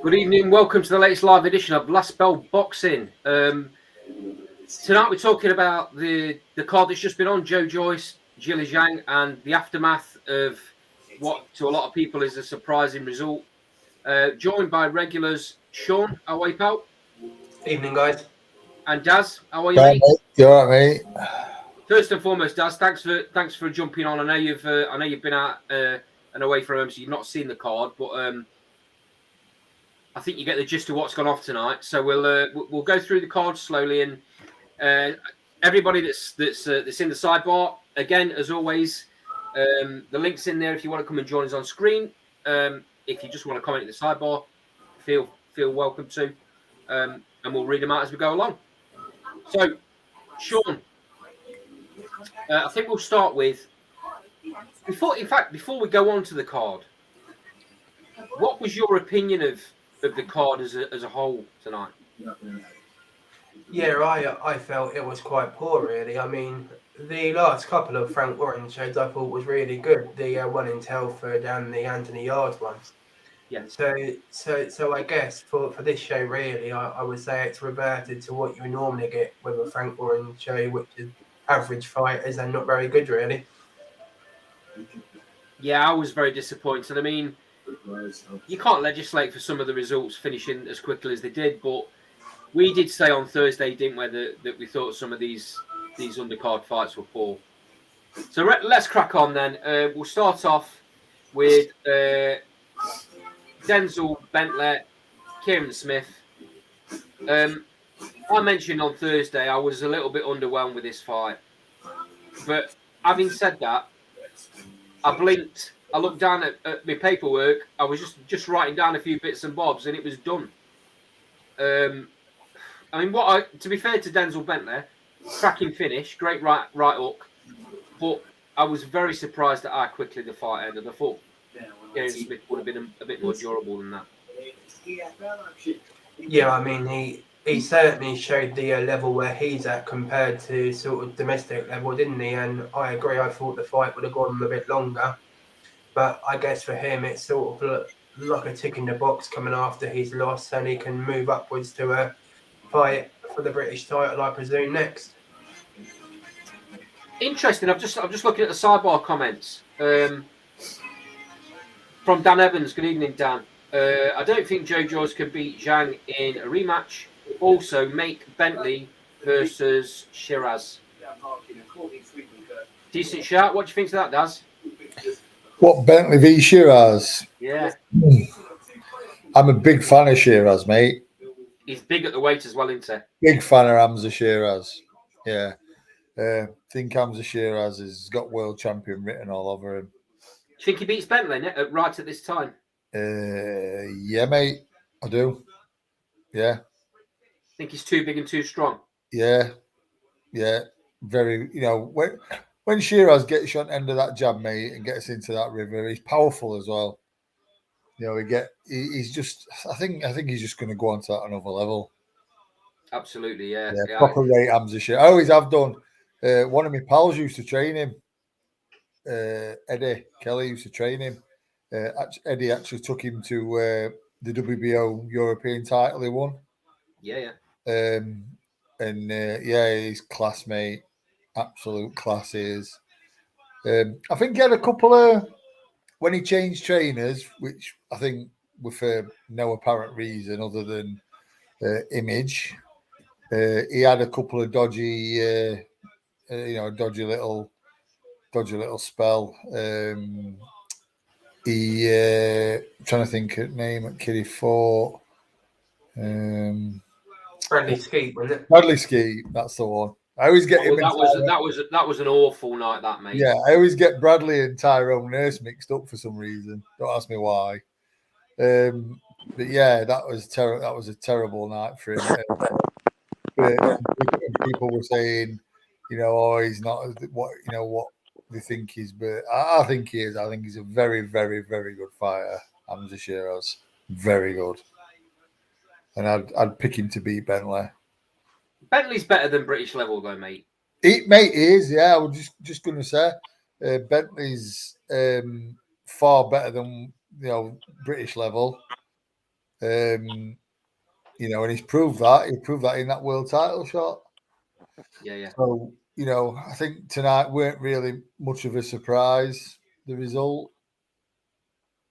Good evening. Welcome to the latest live edition of Last Bell Boxing. Tonight we're talking about the card that's just been on, JOYCE, ZHANG, and the aftermath of what to a lot of people is a surprising result. Joined by regulars Sean, how are you, pal? Evening, guys. And Daz, how are you, Right, mate? mate. You all right, mate? First and foremost, Daz, thanks for jumping on. I know you've been out and away from home, so you've not seen the card, but I think you get the gist of what's gone off tonight. So we'll go through the cards slowly, and everybody that's in the sidebar, again, as always, the link's in there if you want to come and join us on screen. If you just want to comment in the sidebar, feel welcome to, and we'll read them out as we go along. So, Sean, I think we'll start with before we go on to the card. What was your opinion of the card as a whole tonight? Yeah, I felt it was quite poor, really. I mean, the last couple of Frank Warren shows I thought was really good. The one in Telford and the Anthony Yard one. Yeah. So I guess for this show, really, I would say it's reverted to what you normally get with a Frank Warren show, which is average fighters and not very good, really. Yeah, I was very disappointed. I mean, you can't legislate for some of the results finishing as quickly as they did, but we did say on Thursday, didn't we, that we thought some of these undercard fights were poor. So let's crack on then. We'll start off with Denzel Bentley, Kieran Smith. I mentioned on Thursday I was a little bit underwhelmed with this fight, but having said that, I blinked. I looked down at my paperwork. I was just writing down a few bits and bobs, and it was done. I mean, to be fair to Denzel Bentley, cracking finish, great right hook, but I was very surprised at how quickly the fight ended. I thought Kieran Smith would have been a bit more durable than that. Yeah, I mean, he certainly showed the level where he's at compared to sort of domestic level, didn't he? And I agree. I thought the fight would have gone a bit longer, but I guess for him it's sort of like a tick in the box coming after his loss, and he can move upwards to a fight for the British title, I presume, next. Interesting. I'm just looking at the sidebar comments from Dan Evans. Good evening, Dan. I don't think JOYCE can beat Zhang in a rematch. Also, make Bentley versus Shiraz. Decent shout. What do you think of that, Daz? What, Bentley v Shiraz? Yeah. I'm a big fan of Shiraz, mate. He's big at the weight as well, isn't he? Big fan of Hamza Shiraz. Yeah. Think Hamza Shiraz has got world champion written all over him. Do you think he beats Bentley right at this time? Yeah, mate. I do. Yeah. Think he's too big and too strong? Yeah. Yeah. Very, when Shiraz gets on the end of that jab, mate, and gets into that river, he's powerful as well. He's just. I think he's just going to go on to another level. Absolutely, yeah. Proper rate Hamza Shiraz. I always have done. One of my pals used to train him. Eddie Kelly used to train him. Eddie actually took him to the WBO European title he won. Yeah. He's classmate. Absolute class he is. I think he had a couple of, when he changed trainers, which I think were for no apparent reason other than image. He had a couple of dodgy little spell. He trying to think of name at Kitty fought. Bradley Skeet, wasn't it? Bradley Skeet, that's the one. I always get him. That was an awful night, that, mate. Yeah, I always get Bradley and Tyrone Nurse mixed up for some reason. Don't ask me why. But yeah, that was That was a terrible night for him. People were saying, he's not what they think he's, but I think he is. I think he's a very, very, very good fighter. Hamza Shiraz, very good, and I'd pick him to beat Bentley. Bentley's better than British level, though, mate. He is. Yeah, I was just going to say, Bentley's far better than British level. You know, and he's proved that. He proved that in that world title shot. Yeah. So, you know, I think tonight weren't really much of a surprise, the result.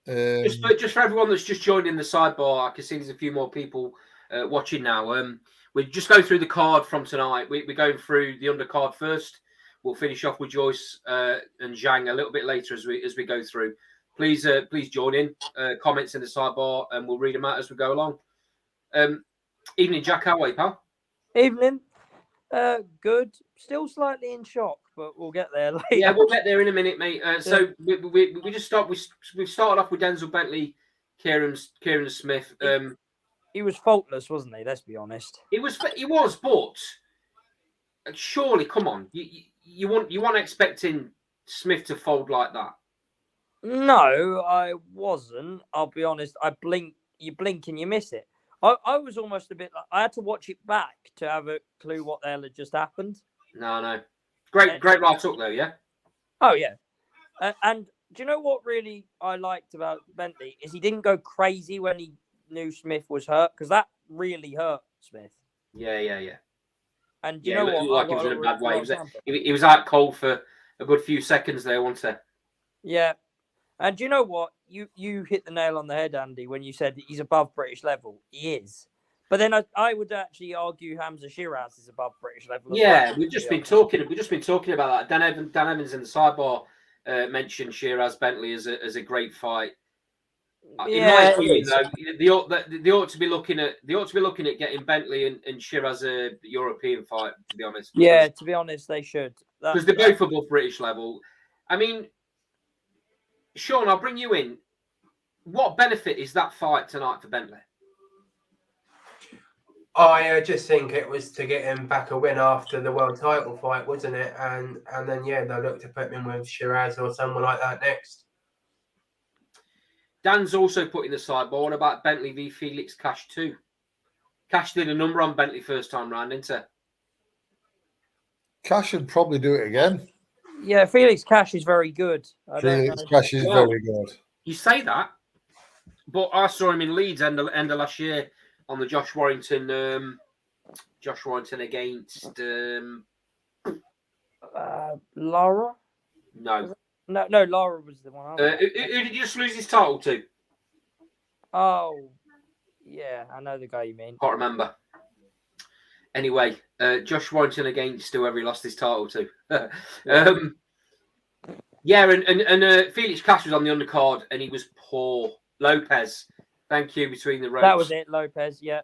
Just for everyone that's just joined in the sidebar, I can see there's a few more people watching now. We just go through the card from tonight. We're going through the undercard first. We'll finish off with Joyce and Zhang a little bit later as we go through. Please join in, comments in the sidebar, and we'll read them out as we go along. Evening, Jack. How are you, pal? Evening. Good. Still slightly in shock, but we'll get there later. Yeah, we'll get there in a minute, mate. So we just start. We've started off with Denzel Bentley, Kieran Smith. He was faultless, wasn't he? Let's be honest. He was, but surely, come on, you weren't expecting Smith to fold like that. No, I wasn't. I'll be honest. You blink and you miss it. I was almost a bit like I had to watch it back to have a clue what the hell had just happened. No. Great right hook though, yeah? Oh, yeah. And do you know what really I liked about Bentley is he didn't go crazy when he knew Smith was hurt, because that really hurt Smith. Yeah. And you know what? Like he was in a bad way. He was out cold for a good few seconds there, wasn't he? Yeah. And do you know what? You hit the nail on the head, Andy, when you said that he's above British level. He is. But then I would actually argue Hamza Shiraz is above British level. Yeah, we've just been talking about that. Dan Evans in the sidebar mentioned Shiraz Bentley as a great fight. In my opinion, though, they ought to be looking at getting Bentley and Shiraz a European fight. To be honest, yeah, to be honest, they should, because they're both above British level. I mean, Sean, I'll bring you in. What benefit is that fight tonight for Bentley? I just think it was to get him back a win after the world title fight, wasn't it? And then they look to put him with Shiraz or someone like that next. Dan's also put in the sidebar. What about Bentley v Felix Cash 2? Cash did a number on Bentley first time round, didn't he? Cash should probably do it again. Yeah, Felix Cash is very good. Felix Cash is very good. You say that, but I saw him in Leeds end of last year on the Josh Warrington against Lara. No, Lara was the one. Who did he just lose his title to? Oh, yeah, I know the guy you mean. Can't remember. Anyway, Josh Warrington against whoever he lost his title to. And Felix Cash was on the undercard and he was poor. Lopez, thank you, between the ropes. That was it, Lopez. Yeah.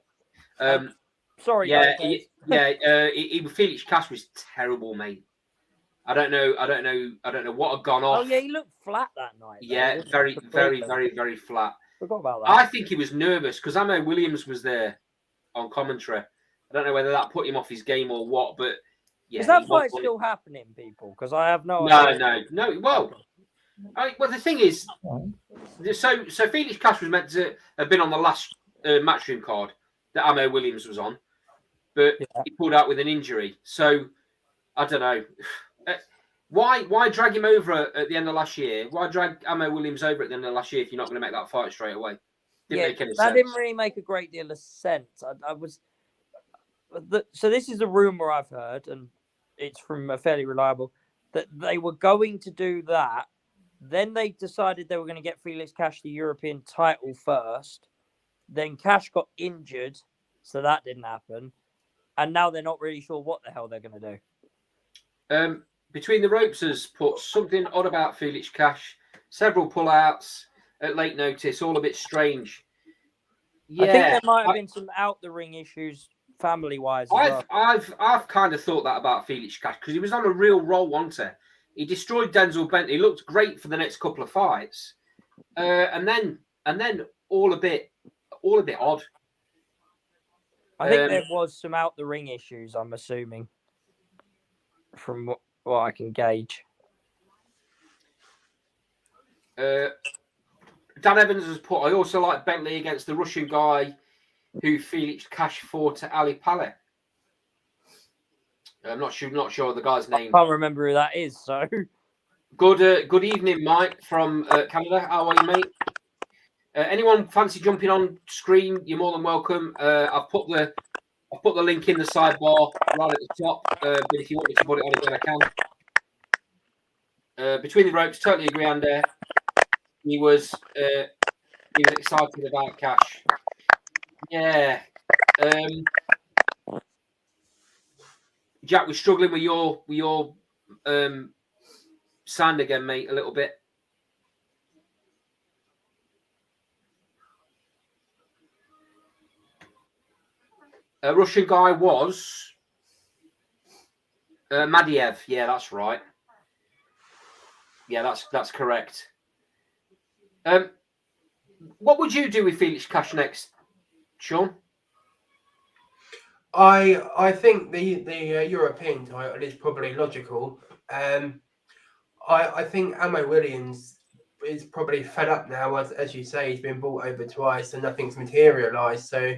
Sorry. Yeah, Lopez. Felix Cash was terrible, mate. I don't know what had gone off. Oh yeah, he looked flat that night. Yeah, very flat. Forgot about that. I think he was nervous because Amo Williams was there on commentary. I don't know whether that put him off his game or what, but yeah. Is that fight still happening, people? Because I have no idea. No. Well, the thing is, so Felix Cash was meant to have been on the last matchroom card that Amo Williams was on, but he pulled out with an injury. So I don't know. Why drag him over at the end of last year? Why drag Amo Williams over at the end of last year if you're not going to make that fight straight away? Didn't make any sense. That didn't really make a great deal of sense. So this is a rumor I've heard, and it's from a fairly reliable, that they were going to do that. Then they decided they were going to get Felix Cash the European title first. Then Cash got injured, so that didn't happen. And now they're not really sure what the hell they're going to do. Between the Ropes has put something odd about Felix Cash. Several pullouts at late notice, all a bit strange. Yeah, I think there might have been some out the ring issues, family-wise. I've kind of thought that about Felix Cash because he was on a real roll, wasn't he? He destroyed Denzel Bentley. He looked great for the next couple of fights, and then all a bit odd. I think there was some out the ring issues. I'm assuming from what I can gauge. Dan Evans has put, I also like Bentley against the Russian guy who Felix Cash fought to Ali Paleh. I'm not sure the guy's name. I can't remember who that is. So good evening, Mike from Canada. How are you, mate? Anyone fancy jumping on screen? You're more than welcome. I've put the link in the sidebar right at the top. But if you want me to put it on again, I can. Between the ropes, totally agree. And he was excited about Cash. Yeah. Jack, we're struggling with your sound again, mate, a little bit. Russian guy was Madiev. Yeah, that's right. Yeah, that's correct. What would you do with Felix Cash next, Sean? I think the European title is probably logical. I think Amo Williams is probably fed up now, as you say, he's been brought over twice and nothing's materialised. So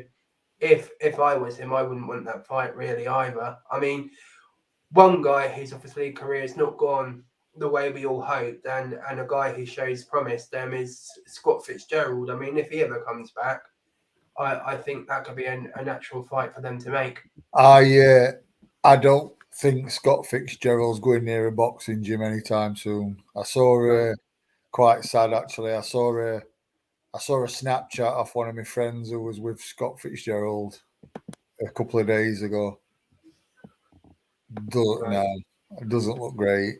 if I was him, I wouldn't want that fight really either. I mean, one guy whose obviously career's not gone the way we all hoped, and a guy who shows promise, is Scott Fitzgerald. I mean, if he ever comes back, I think that could be a natural fight for them to make. I don't think Scott Fitzgerald's going near a boxing gym anytime soon. I saw quite sad actually. I saw a Snapchat off one of my friends who was with Scott Fitzgerald a couple of days ago. No, it doesn't look great.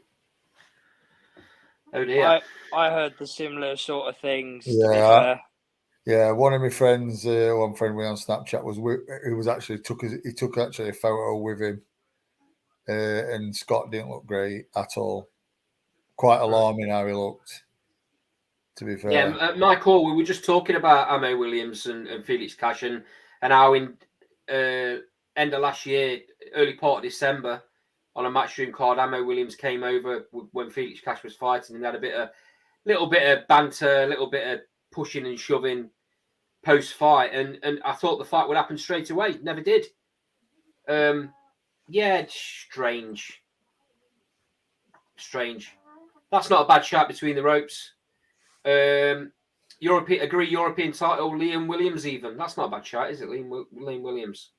Oh dear. I heard the similar sort of things. Yeah. To be fair. Yeah, one of my friends, one friend we on Snapchat took actually a photo with him, and Scott didn't look great at all. Quite alarming how he looked, to be fair. Yeah, Michael, we were just talking about Amo Williams and Felix Cash and how in end of last year, early part of December, on a matchroom card, Amo Williams came over when Felix Cash was fighting and had a little bit of banter, a little bit of pushing and shoving post-fight, and I thought the fight would happen straight away. Never did. Yeah, strange. That's not a bad shot between the ropes. European title, Liam Williams even. That's not a bad shot, is it? Liam Williams.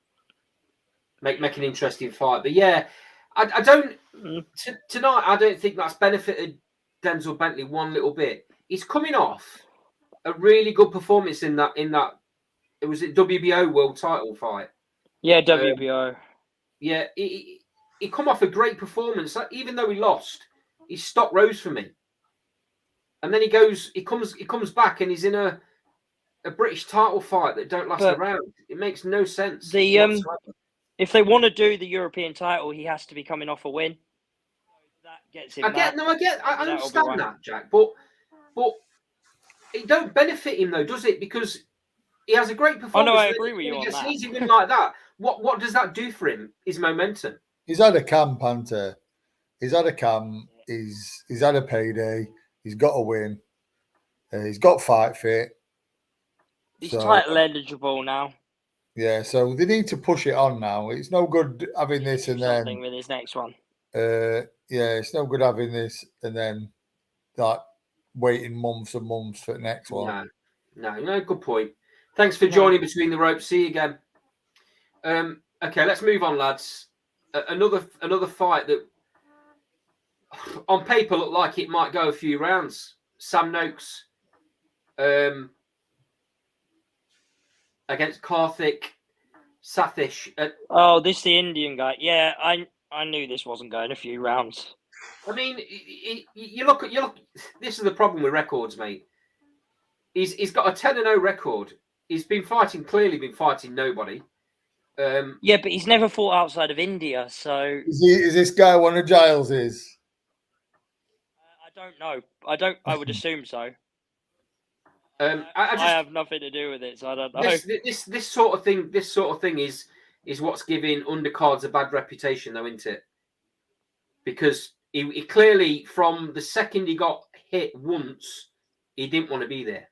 Make an interesting fight. But yeah, I don't... Tonight, I don't think that's benefited Denzel Bentley one little bit. He's coming off a really good performance in that it was a WBO world title fight. Yeah, WBO. Yeah, he come off a great performance. Even though he lost, he stock rose for me. And then he comes back and he's in a British title fight that don't last around. It makes no sense. If they want to do the European title, he has to be coming off a win. That gets him. I understand that, Jack, but it don't benefit him though, does it? Because he has a great performance. Oh no, I agree with you on that. He gets an easy win like that. What does that do for him? His momentum. He's had a camp, Hunter. He's had a camp. He's had a payday. He's got a win. He's got fight fit. He's title eligible now. Yeah, so they need to push it on now. It's no good having this and then something with his next one. Yeah, it's no good having this and then like waiting months and months for the next one. No, good point. Thanks for joining Between the Ropes. See you again. Okay, let's move on, lads. Another fight that on paper looked like it might go a few rounds. Sam Noakes against Karthik Sathish. This the Indian guy. Yeah, I knew this wasn't going a few rounds. I mean, you look. This is the problem with records, mate. He's got a 10-0 record. He's clearly been fighting nobody. Yeah, but he's never fought outside of India, so is this guy one of Giles's? I don't know. I would assume so. I have nothing to do with it, so I don't know. This sort of thing is what's giving undercards a bad reputation, though, isn't it? Because he clearly, from the second he got hit once, he didn't want to be there.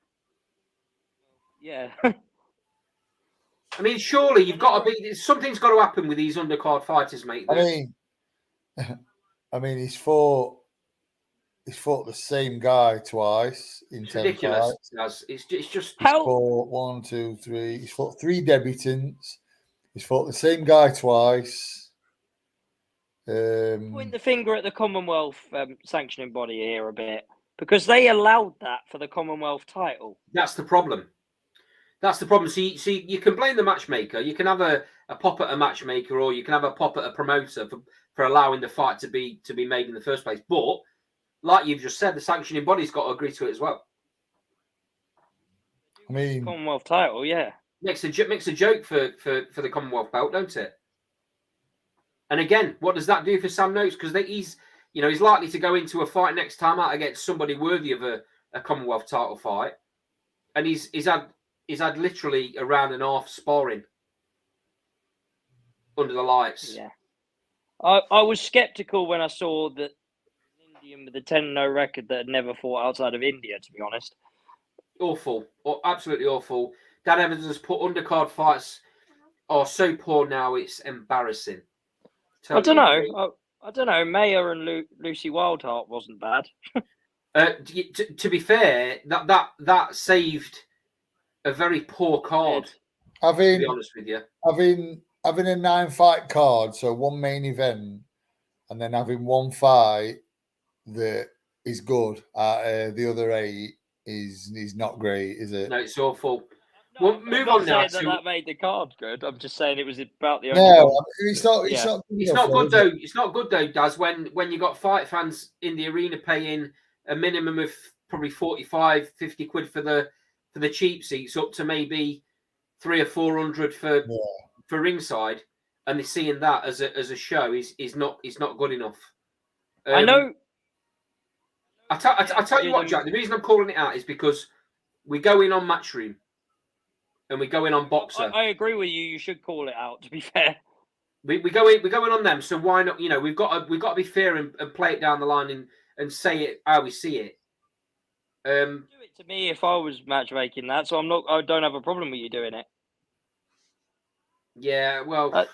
Yeah. I mean, surely you've got to be. Something's got to happen with these undercard fighters, mate. I mean, he's fought he's fought the same guy twice in It's 10 ridiculous. fights. It's just He's How fought 1, 2, 3. He's fought 3 debutants. He's fought the same guy twice. point the finger at the Commonwealth sanctioning body here a bit, because they allowed that for the Commonwealth title. that's the problem. That's the problem. See, you can blame the matchmaker. You can have a pop at a matchmaker, or you can have a pop at a promoter for allowing the fight to be made in the first place. But like you've just said, the sanctioning body's got to agree to it as well. I mean, Commonwealth title, yeah. Makes a joke for the Commonwealth belt, don't it? And again, what does that do for Sam Noakes? Because he's likely to go into a fight next time out against somebody worthy of a Commonwealth title fight, and he's had literally a round and a half sparring under the lights. Yeah. I was sceptical when I saw that Indian with a 10-0 record that had never fought outside of India, to be honest. Awful. Absolutely awful. Dan Evans has put undercard fights are so poor now, it's embarrassing. Totally I don't know. Mayer and Lucy Wildheart wasn't bad. to be fair, that saved a very poor card. To be honest with you, having a 9-fight card, so 1 main event, and then having 1 fight that is good. The other 8 is not great, is it? No, it's awful. No, Well, move on now. That made the card good. I'm just saying it was about the only. No, it's not. It's not good though. It's not good though, Daz. When you got fight fans in the arena paying a minimum of probably 45, 50 quid for the cheap seats, up to maybe 300 or 400 for ringside, and they're seeing that as a show is not good enough. I know. I tell you what, Jack. The reason I'm calling it out is because we go in on Matchroom. And we go in on Boxer. I agree with you. You should call it out. To be fair, we go in on them. So why not? We've got to be fair and play it down the line and say it how we see it. do it to me if I was matchmaking that. So I don't have a problem with you doing it. Yeah. Well,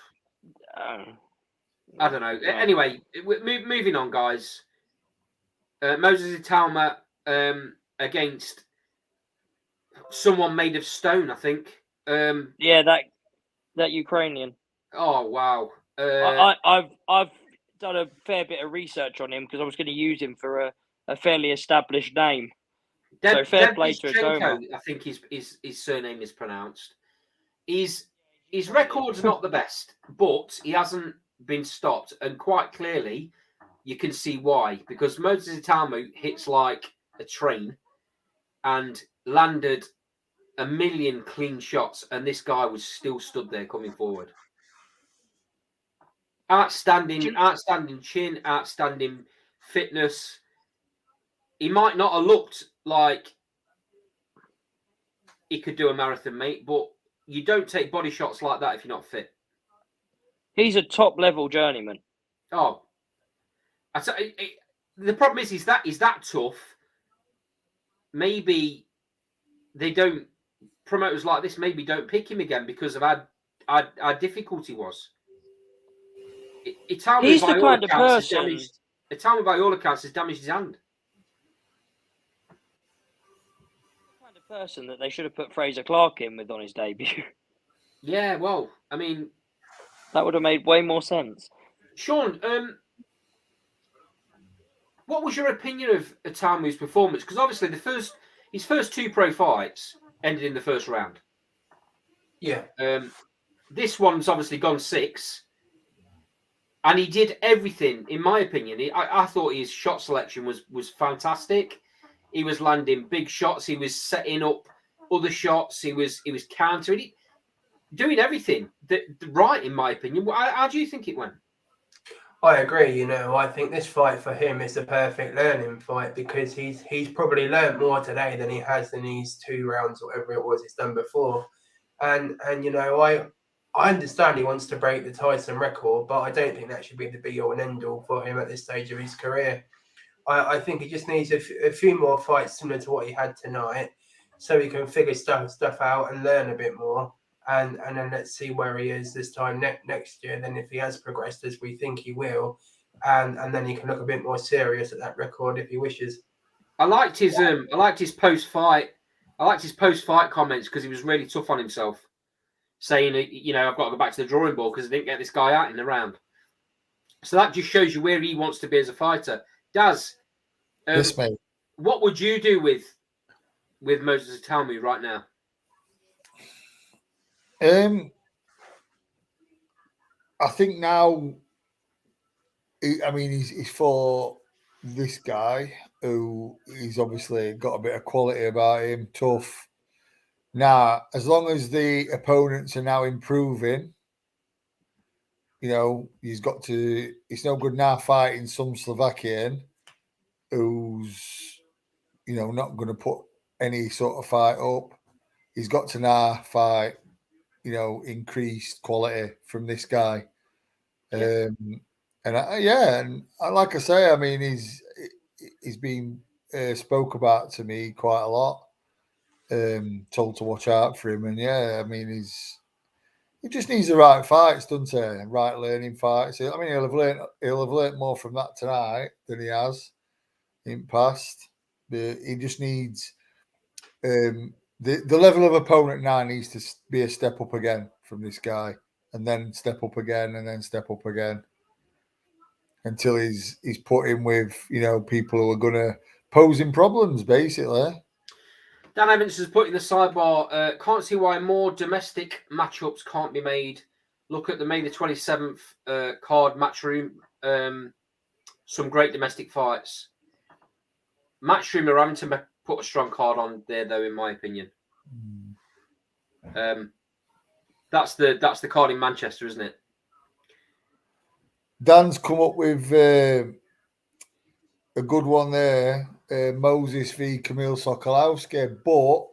I don't know. Anyway, moving on, guys. Moses Italma against someone made of stone, I think. Yeah, that Ukrainian. Oh wow! I've done a fair bit of research on him because I was going to use him for a fairly established name. So fair play to Italma. I think his surname is pronounced. His record's not the best, but he hasn't been stopped, and quite clearly you can see why. Because Moses Italma hits like a train and landed 1 million clean shots, and this guy was still stood there coming forward. Outstanding chin, outstanding fitness. He might not have looked like he could do a marathon, mate, but you don't take body shots like that if you're not fit. He's a top-level journeyman. Oh, the problem is that tough. Maybe they don't. Promoters like this maybe don't pick him again because of how difficult he was. Italma, He's the kind of person. Italma, by all accounts, has damaged his hand. The kind of person that they should have put Fraser Clark in with on his debut. Yeah, well, I mean, that would have made way more sense. Sean, what was your opinion of Italma's performance? Because obviously his first 2 pro fights ended in the first round. Yeah. This one's obviously gone 6. And he did everything, in my opinion. I thought his shot selection was fantastic. He was landing big shots. He was setting up other shots. He was countering, doing everything right, in my opinion. How do you think it went? I agree. I think this fight for him is a perfect learning fight because he's probably learned more today than he has in these 2 rounds or whatever it was he's done before. And I understand he wants to break the Tyson record, but I don't think that should be the be-all and end-all for him at this stage of his career. I think he just needs a few more fights similar to what he had tonight so he can figure stuff out and learn a bit more. And then let's see where he is this time next year. Then if he has progressed as we think he will, and then he can look a bit more serious at that record if he wishes. I liked his post fight. I liked his post fight comments because he was really tough on himself, saying, I've got to go back to the drawing board because I didn't get this guy out in the round. So that just shows you where he wants to be as a fighter. Daz, Yes, mate. what would you do with Moses Atalmu right now? I think now, he's for this guy who he's obviously got a bit of quality about him, tough. Now, as long as the opponents are now improving, he's got to. It's no good now fighting some Slovakian who's, not going to put any sort of fight up. He's got to now fight, increased quality from this guy. Yeah. And like I say, he's been spoke about to me quite a lot. Told to watch out for him, and he just needs the right fights, doesn't he? Right learning fights. He'll have learned more from that tonight than he has in past. But he just needs the level of opponent now needs to be a step up again from this guy, and then step up again, and then step up again, until he's put in with people who are going to pose him problems, basically. Dan Evans has put in the sidebar, can't see why more domestic matchups can't be made. Look at the May the 27th card Matchroom. Some great domestic fights. Matchroom are having to put a strong card on there, though, in my opinion. That's the card in Manchester, isn't it? Dan's come up with a good one there. Moses v. Kamil Sokolowski, but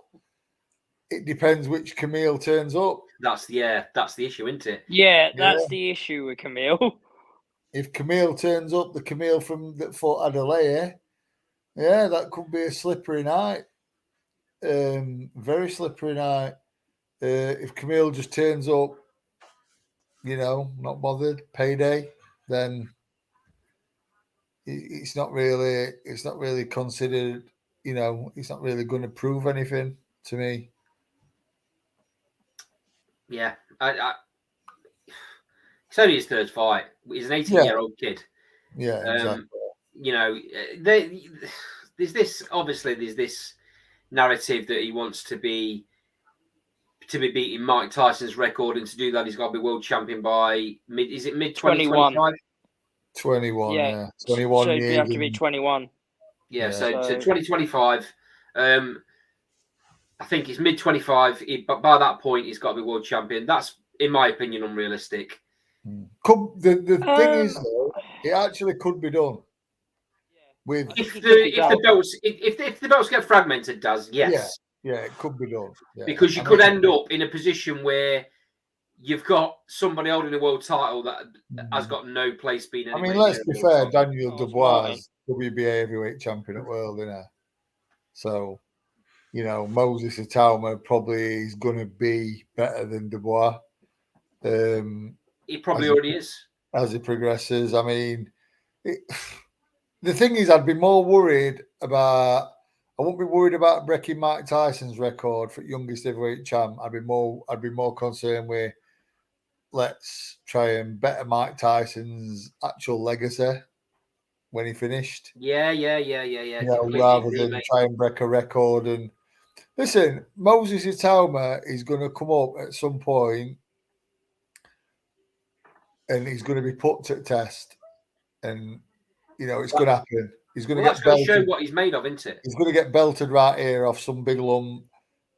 it depends which Kamil turns up. That's the issue, isn't it? Yeah, that's the issue with Kamil. If Kamil turns up, the Kamil that fought Adelaide, that could be a slippery night. Very slippery night. If Kamil just turns up, not bothered, payday, then it's not really considered, it's not really going to prove anything to me. Yeah. It's only his third fight. He's an 18-year-old kid. Yeah, exactly. There's this narrative that he wants to be beating Mike Tyson's record, and to do that he's got to be world champion by mid 2025? 21, yeah. 21 so years. You have to be 21. Yeah, so 2025. I think it's mid 25. But by that point, he's got to be world champion. That's, in my opinion, unrealistic. The thing is, though, it actually could be done. With if the belts get fragmented, yes. Yeah, it could be done. Yeah. Because you could end up in a position where you've got somebody holding a world title that has got no place being. Let's be fair. Daniel Dubois is WBA heavyweight champion at world, isn't he? So, Moses Atalmu probably is going to be better than Dubois. He probably already is as he progresses. The thing is, I'd be more worried about. I won't be worried about breaking Mike Tyson's record for youngest heavyweight champ. I'd be more concerned with, let's try and better Mike Tyson's actual legacy when he finished. Yeah. Rather than try and break a record. And listen, Moses Atalmu is going to come up at some point, and he's going to be put to test, and it's going to happen. He's going to get belted. Show what he's made of, isn't it? He's going to get belted right here off some big lump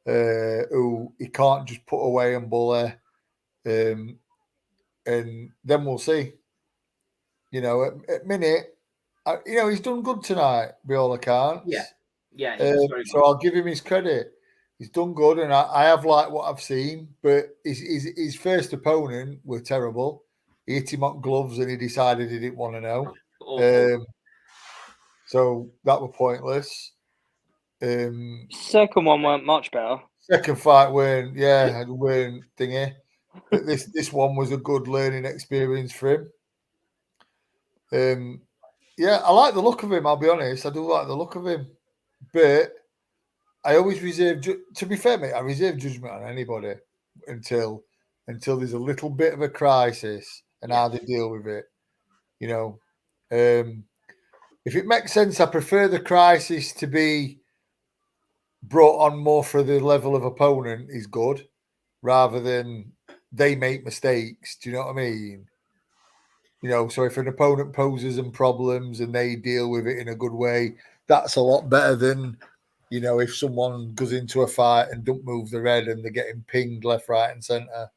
who he can't just put away and bully. And then we'll see. At minute, he's done good tonight, by all accounts. Yeah. So I'll give him his credit. He's done good, and I have liked what I've seen. But his first opponent were terrible. He hit him on gloves, and he decided he didn't want to know. So that were pointless. Second one weren't much better. Second fight weren't thingy. But this one was a good learning experience for him. Yeah, I like the look of him. I'll be honest, I do like the look of him, but I always reserve. To be fair, mate, I reserve judgment on anybody until there's a little bit of a crisis and how they deal with it. You know, if it makes sense, I prefer the crisis to be brought on more for the level of opponent is good, rather than they make mistakes. Do you know what I mean? You know, so if an opponent poses them problems and they deal with it in a good way, that's a lot better than, you know, if someone goes into a fight and don't move the red and they're getting pinged left, right, and centre.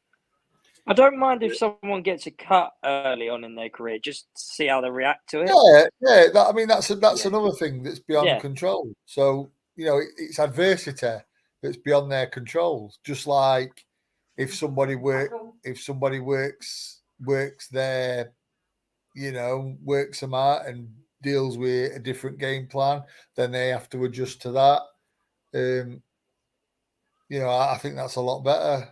I don't mind if someone gets a cut early on in their career, just to see how they react to it. Yeah. That's another thing that's beyond control. So, you know, it's adversity that's beyond their control. Just like if somebody works their, you know, works them out and deals with a different game plan, then they have to adjust to that. You know, I think that's a lot better.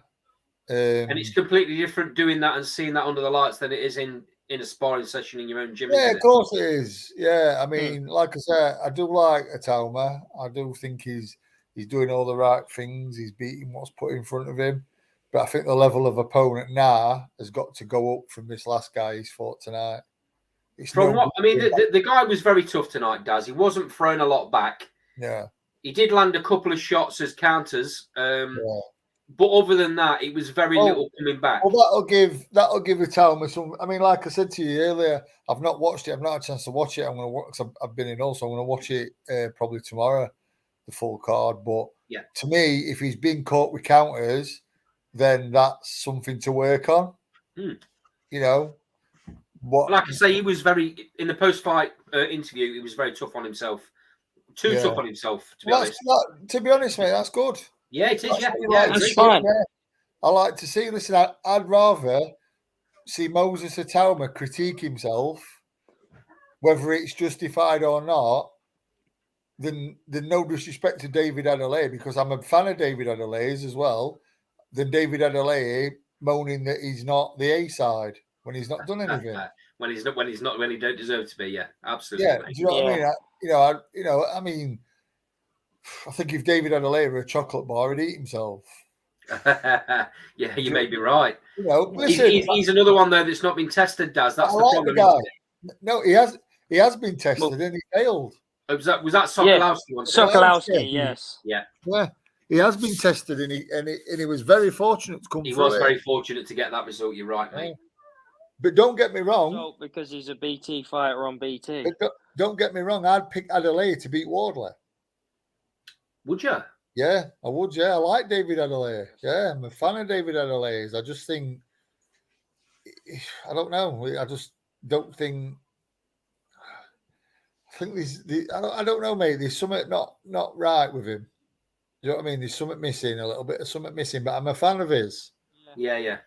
And it's completely different doing that and seeing that under the lights than it is in a sparring session in your own gym. Yeah, of course it is. Yeah, I mean, like I said, I do like Atoma. I do think he's doing all the right things. He's beating what's put in front of him. But I think the level of opponent now has got to go up from this last guy he's fought tonight. The guy was very tough tonight, Daz. He wasn't throwing a lot back. Yeah. He did land a couple of shots as counters. But other than that, it was very little coming back. Well, that'll give Atoma some. I mean, like I said to you earlier, I've not watched it. I've not had a chance to watch it. I'm going to watch. I've been in also. I'm going to watch it probably tomorrow, the full card. But to me, if he's been caught with counters, then that's something to work on. You know, like I say, he was very in the post-fight interview. He was very tough on himself. Too tough on himself, to be honest. To be honest, mate, that's good. Yeah, it is. That's fine. I like to see. Listen, I'd rather see Moses Atoma critique himself, whether it's justified or not, than no disrespect to David Adelaide, because I'm a fan of David Adelaide's as well. Than David Adelaide moaning that he's not the A side when he's not done anything. when he don't deserve to be. Yeah, absolutely. Yeah, do you know what I mean? I think if David Adelaide were a chocolate bar, he'd eat himself. Yeah, you may be right. You know, listen, he's another one though that's not been tested. That's the problem. The guy. No, he has been tested and he failed. Was that Sokolowski one? Sokolowski, yes. Yeah. He has been tested and he was very fortunate to come through. He was very fortunate to get that result. You're right, mate. But don't get me wrong. Because he's a BT fighter on BT. Don't get me wrong. I'd pick Adelaide to beat Wardley. Would you? Yeah, I would. Yeah, I like David Adelaide. Yeah, I'm a fan of David Adelaide. I just think, I don't know. I just don't think. I think I don't know, mate. There's something not right with him. You know what I mean? There's something missing, a little bit of something missing. But I'm a fan of his. Yeah.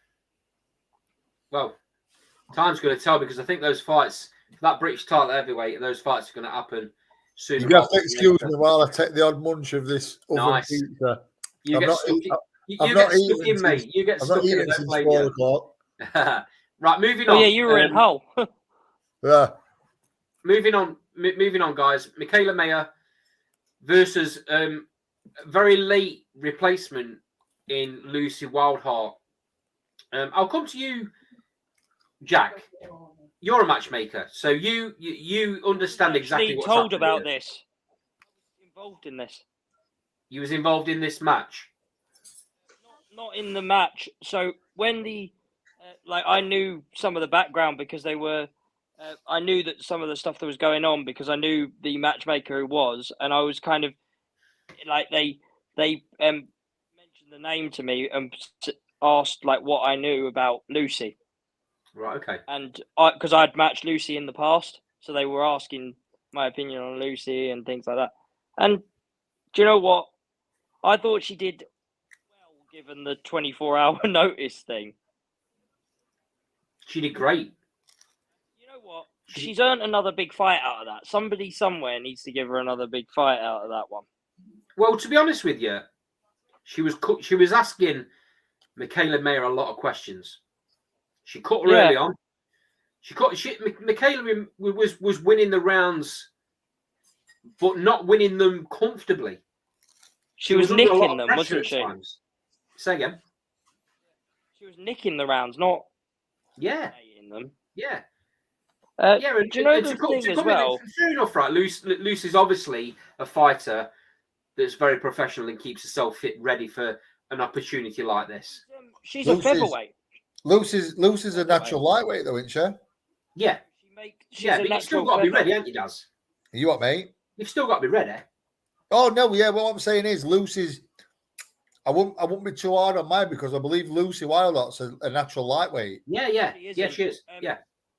Well, time's going to tell, because I think those fights, that British title heavyweight, those fights are going to happen soon. You have to excuse me while I take the odd munch of this oven pizza. You get stuck in, mate. You get stuck in. Since 4 o'clock. Right, moving on. Oh, yeah, you were in Hull. Yeah. Moving on, guys. Michaela Mayer versus very late replacement in Lucy Wildheart. I'll come to you, Jack. You're a matchmaker, so you understand exactly what's told about here. this. Involved in this. You was involved in this match. Not in the match. So when the I knew some of the background because they were. I knew that some of the stuff that was going on because I knew the matchmaker who was, and I was kind of like they mentioned the name to me and asked like what I knew about Lucy. Right. Okay. And because I'd matched Lucy in the past, so they were asking my opinion on Lucy and things like that. And do you know what? I thought she did well given the 24-hour notice thing. She did great. You know what? She's earned another big fight out of that. Somebody somewhere needs to give her another big fight out of that one. Well, to be honest with you, she was asking Michaela Mayer a lot of questions. She cut her early on. Michaela was winning the rounds, but not winning them comfortably. She was under a lot nicking of them, pressure wasn't at she? times. Say again. She was nicking the rounds, not Yeah, hating them. yeah. Yeah, do you know the thing as well? Fair enough, right? Luce is obviously a fighter that's very professional and keeps herself fit, ready for an opportunity like this. She's a featherweight. Luce is a natural lightweight, though, isn't she? Yeah. But you've still got to be ready, haven't you, Daz? You what, mate? You've still got to be ready. Oh no, yeah. What I'm saying is, Luce is. I won't be too hard on mine because I believe Lucy Wildot's a natural lightweight. Yeah, she is. Yeah.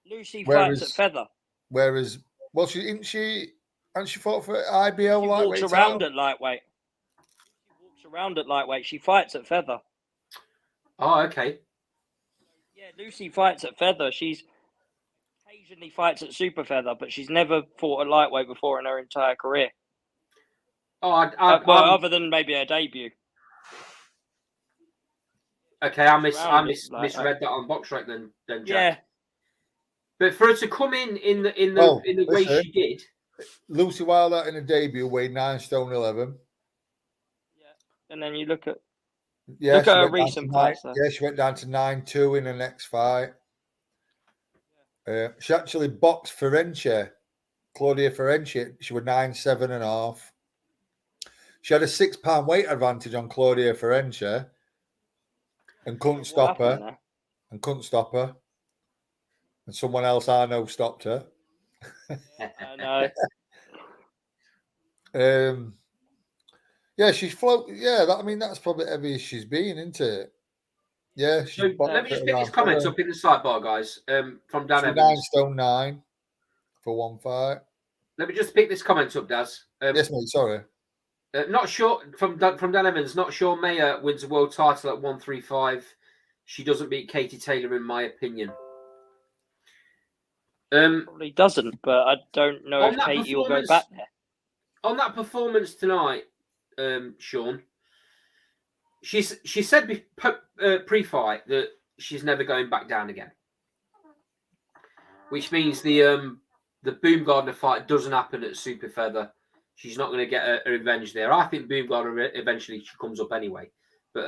Lucy fights at feather. Whereas, well, hasn't she fought for IBO she lightweight? Walks around at lightweight. She walks around at lightweight. She fights at feather. Oh, okay. Yeah, Lucy fights at feather. She's occasionally fights at super feather, but she's never fought at lightweight before in her entire career. Oh, other than maybe her debut. Okay, I misread that on BoxRec then Jack. Yeah. But for her to come in the way she did, Lucy Wilder in her debut weighed 9 stone 11. Yeah, and then you look at look at her recent fights. Yeah, she went down to 9-2 in her next fight. She actually boxed Claudia Ferenczi. She was 9-7.5. She had a 6 pound weight advantage on Claudia Ferenczi and couldn't stop her. And someone else I know stopped her. I know. Yeah, she's float. Yeah, that's probably the heaviest she's been, isn't it? Yeah. Let me just pick these comments up in the sidebar, guys. From Dan Evans. 9 stone 9 for one fight. Let me just pick this comment up, Daz. Yes, mate. Sorry. Not sure from Dan Evans. Not sure Maya wins a world title at 135. She doesn't beat Katie Taylor, in my opinion. Probably doesn't, but I don't know if Katie will go back there. On that performance tonight, Sean, she said pre-fight that she's never going back down again, which means the Baumgardner fight doesn't happen at super feather. She's not going to get a revenge there. I think Baumgardner eventually she comes up anyway, but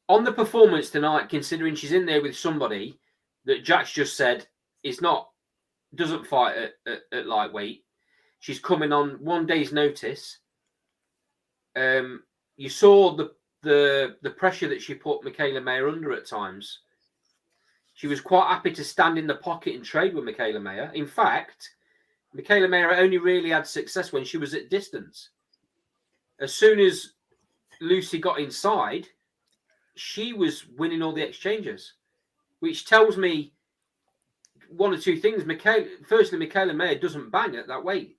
on the performance tonight, considering she's in there with somebody that Jack's just said doesn't fight at lightweight. She's coming on 1 day's notice. You saw the pressure that she put Michaela Mayer under at times. She was quite happy to stand in the pocket and trade with Michaela Mayer. In fact, Michaela Mayer only really had success when she was at distance. As soon as Lucy got inside, she was winning all the exchanges, which tells me one or two things. Michaela Mayer doesn't bang at that weight.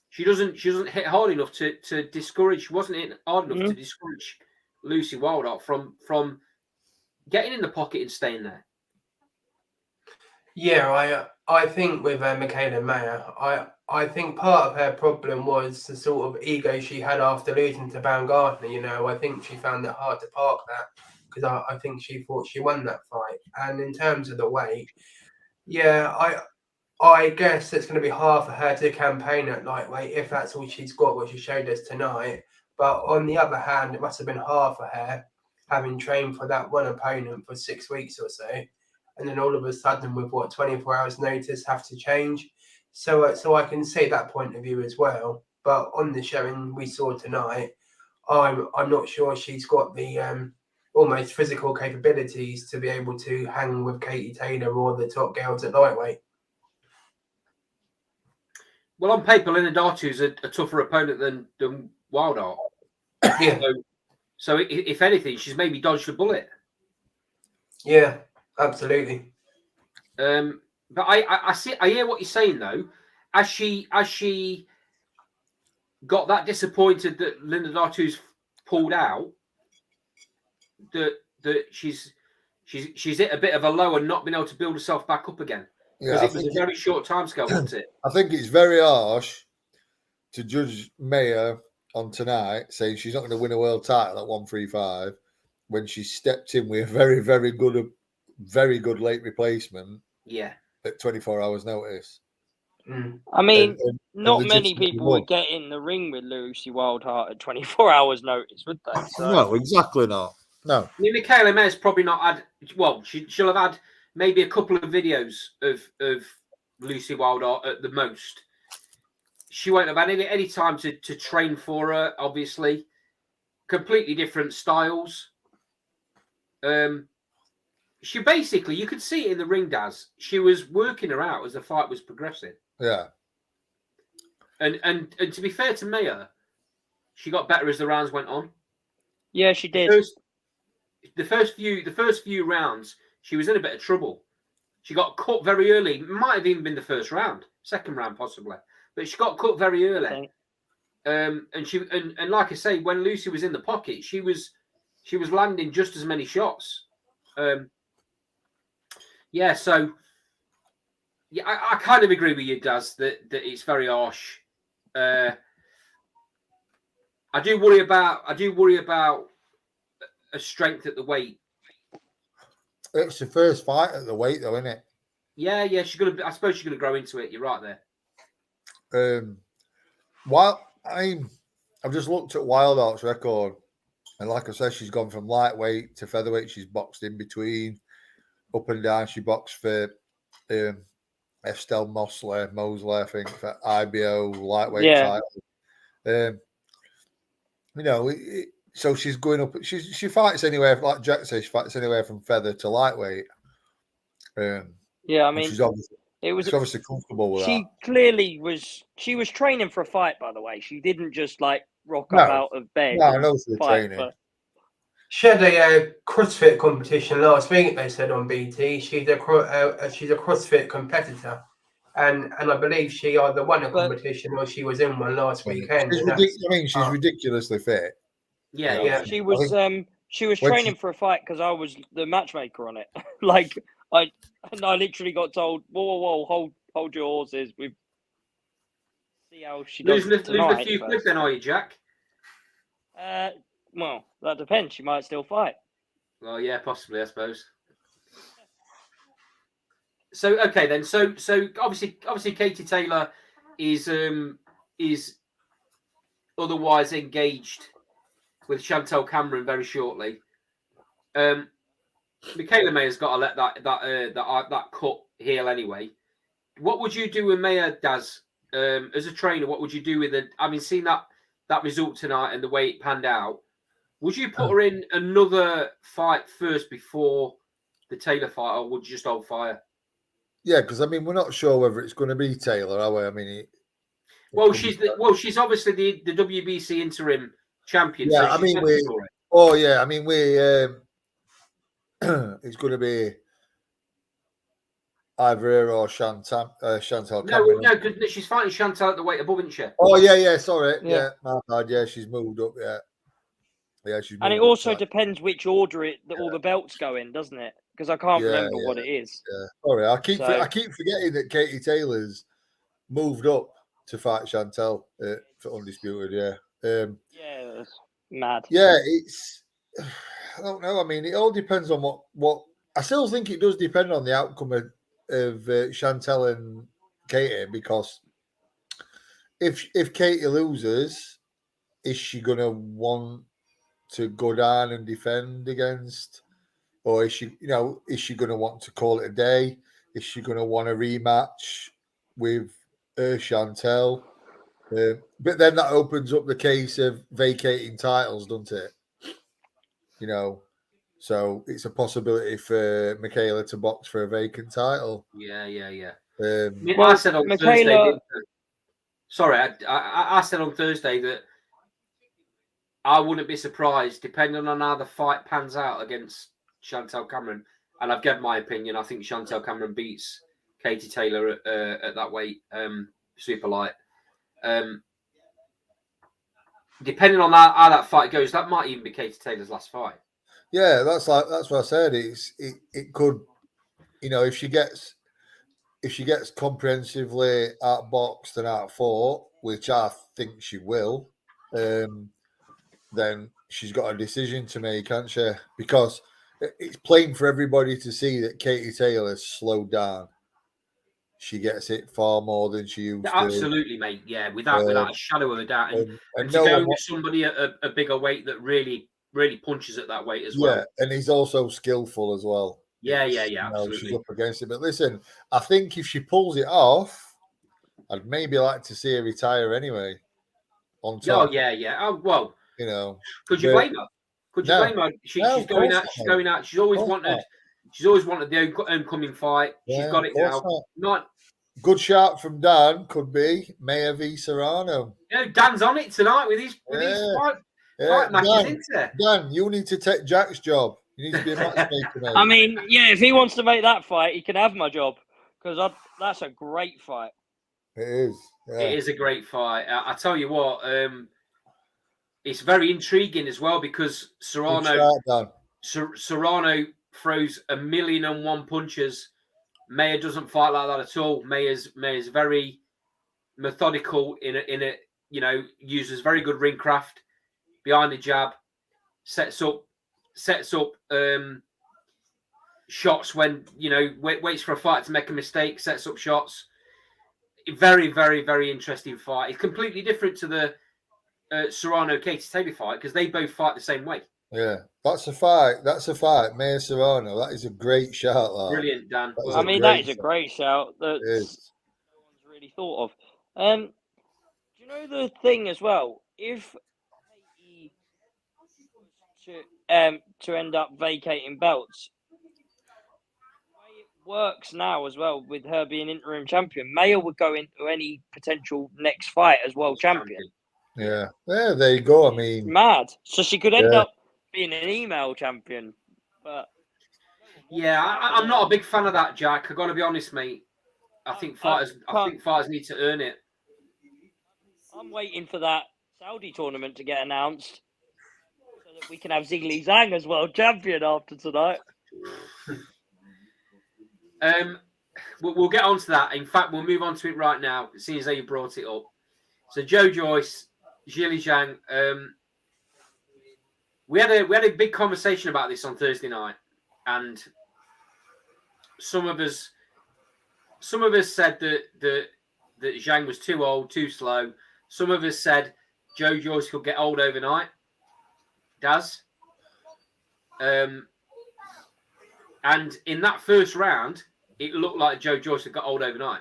She doesn't hit hard enough to discourage. She wasn't hitting hard enough to discourage Lucy Wilder from getting in the pocket and staying there. Yeah, I think with Michaela Mayer, I think part of her problem was the sort of ego she had after losing to Baumgardner. You know, I think she found it hard to park that because I think she thought she won that fight. And in terms of the weight, yeah, I guess it's going to be hard for her to campaign at lightweight if that's all she's got, what she showed us tonight. But on the other hand, it must have been hard for her having trained for that one opponent for 6 weeks or so. And then all of a sudden, with 24 hours notice, have to change. So I can see that point of view as well. But on the showing we saw tonight, I'm not sure she's got the almost physical capabilities to be able to hang with Katie Taylor or the top girls at lightweight. Well, on paper, Linda Dartu is a tougher opponent than Wilder. Yeah. So if anything, she's maybe dodged a bullet. Yeah, absolutely. But I hear what you're saying though. As she got that disappointed that Linda Dartu's pulled out, that she's hit a bit of a low and not been able to build herself back up again. Because it was a very short timescale, wasn't it? I think it's very harsh to judge Mayer on tonight, saying she's not going to win a world title at 135 when she stepped in with a very, very good very good late replacement Yeah. at 24 hours notice. I mean, And not many legitimately people won. would get in the ring with Lucy Wildheart at 24 hours notice, would they? So, No, exactly not. No. I mean, Michaela May's probably not had. Well, she'll have had maybe a couple of videos of Lucy Wildheart at the most. She won't have had any time to train for her. Obviously, completely different styles. She basically, you could see it in the ring, Daz. She was working her out as the fight was progressing. Yeah. And to be fair to Maya, she got better as the rounds went on. yeah, she did. The first few rounds, she was in a bit of trouble. She got cut very early. Might have even been the first round, second round possibly, but she got cut very early. And like I say, when Lucy was in the pocket, she was landing just as many shots. Yeah, so yeah, I kind of agree with you, Daz, that it's very harsh. I do worry about a strength at the weight. It's the first fight at the weight, though, isn't it? Yeah, I suppose she's gonna grow into it. You're right there. I've just looked at Wildheart's record, and like I said, she's gone from lightweight to featherweight. She's boxed in between, up and down. She boxed for Estelle Mosley, I think, for IBO lightweight title. So she's going up. She fights anywhere, like Jack says, she fights anywhere from feather to lightweight. Yeah, I mean, she's obviously comfortable with that. She clearly was. She was training for a fight, by the way. She didn't just like rock up out of bed. No, I know she was training. But... She had a CrossFit competition last week. They said on BT she's a CrossFit competitor, and I believe she either won a competition or she was in one last weekend. She's ridiculously fit. Yeah. She was training for a fight because I was the matchmaker on it. I literally got told, whoa, hold your horses. We see how she does losing a few quid then, are you, Jack? Well, that depends. She might still fight. Well, yeah, possibly, I suppose. So okay then. So obviously Katie Taylor is otherwise engaged with Chantel Cameron very shortly. Michaela Mayer's got to let that cut heal anyway. What would you do with Mayer, Daz? As a trainer, what would you do with it? I mean, seeing that result tonight and the way it panned out, would you put her in another fight first before the Taylor fight, or would you just hold fire? Yeah, because I mean, we're not sure whether it's going to be Taylor, are we? I mean, she's obviously the WBC interim champion. Yeah, so I mean, it's going to be either her or Chantel Cameron. No, because she's fighting Chantel at the weight above, isn't she? Oh yeah, sorry, yeah, my bad. Yeah, she's moved up. Yeah, she's. And it also depends which order all the belts go in, doesn't it? Because I can't remember what it is. Yeah, sorry, I keep forgetting that Katie Taylor's moved up to fight Chantel for Undisputed. Yeah, that's mad. Yeah, it's. I don't know. I mean, it all depends on what. I still think it does depend on the outcome of Chantel and Katie, because if Katie loses, is she going to want to go down and defend against, or is she going to want to call it a day? Is she going to want a rematch with Chantel? But then that opens up the case of vacating titles, doesn't it? So it's a possibility for Michaela to box for a vacant title. Yeah. I said on Thursday. Sorry, I said on Thursday that I wouldn't be surprised, depending on how the fight pans out against Chantel Cameron. And I've given my opinion. I think Chantel Cameron beats Katie Taylor at that weight, super light. Depending on how that fight goes, that might even be Katie Taylor's last fight. Yeah, that's what I said. It could, if she gets comprehensively outboxed and outfought, which I think she will, then she's got a decision to make, can't she? Because it's plain for everybody to see that Katie Taylor's slowed down. She gets it far more than she used to. Absolutely, mate. Yeah, without a shadow of a doubt. And to no go one with somebody at a bigger weight that really punches at that weight as yeah, well. and he's also skillful as well. Yeah, She's absolutely. up against it. But listen, I think if she pulls it off, I'd maybe like to see her retire anyway. On top. Oh yeah. Oh well. You know. Could you blame her? Could you blame her? She's going out. She's going out. She's always wanted. She's always wanted the homecoming fight. Yeah, she's got it now. Not good shout from Dan. Could be Maya v Serrano. Yeah, Dan's on it tonight with his fight matches, isn't there? Dan, you need to take Jack's job. You need to be a matchmaker, mate. I mean, yeah, if he wants to make that fight, he can have my job because that's a great fight. It is. Yeah. It is a great fight. I tell you what, it's very intriguing as well because Serrano throws 1,000,001 punches. Maya doesn't fight like that at all. Maya's very methodical in a uses very good ring craft behind the jab, sets up shots when waits for a fight to make a mistake, sets up shots. Very, very, very interesting fight. It's completely different to the Serrano Katie Taylor fight because they both fight the same way. Yeah, that's a fight. Maya Serrano. That is a great shout. That. Brilliant, Dan. That is a great shout that no one's really thought of. Do you know the thing as well? If Katie to end up vacating belts, the way it works now as well with her being interim champion, Maya would go into any potential next fight as world champion. Yeah, there you go. I mean, mad. So she could end up being an email champion, but I'm not a big fan of that, Jack. I got to be honest, mate. I think fighters need to earn it. I'm waiting for that Saudi tournament to get announced so that we can have ZHANG as world champion after tonight. We'll get on to that. In fact, we'll move on to it right now, seeing as how you brought it up. So Joe Joyce, ZHANG. We had a big conversation about this on Thursday night, and some of us said that Zhang was too old, too slow. Some of us said Joe Joyce could get old overnight. Does. And in that first round, it looked like Joe Joyce had got old overnight.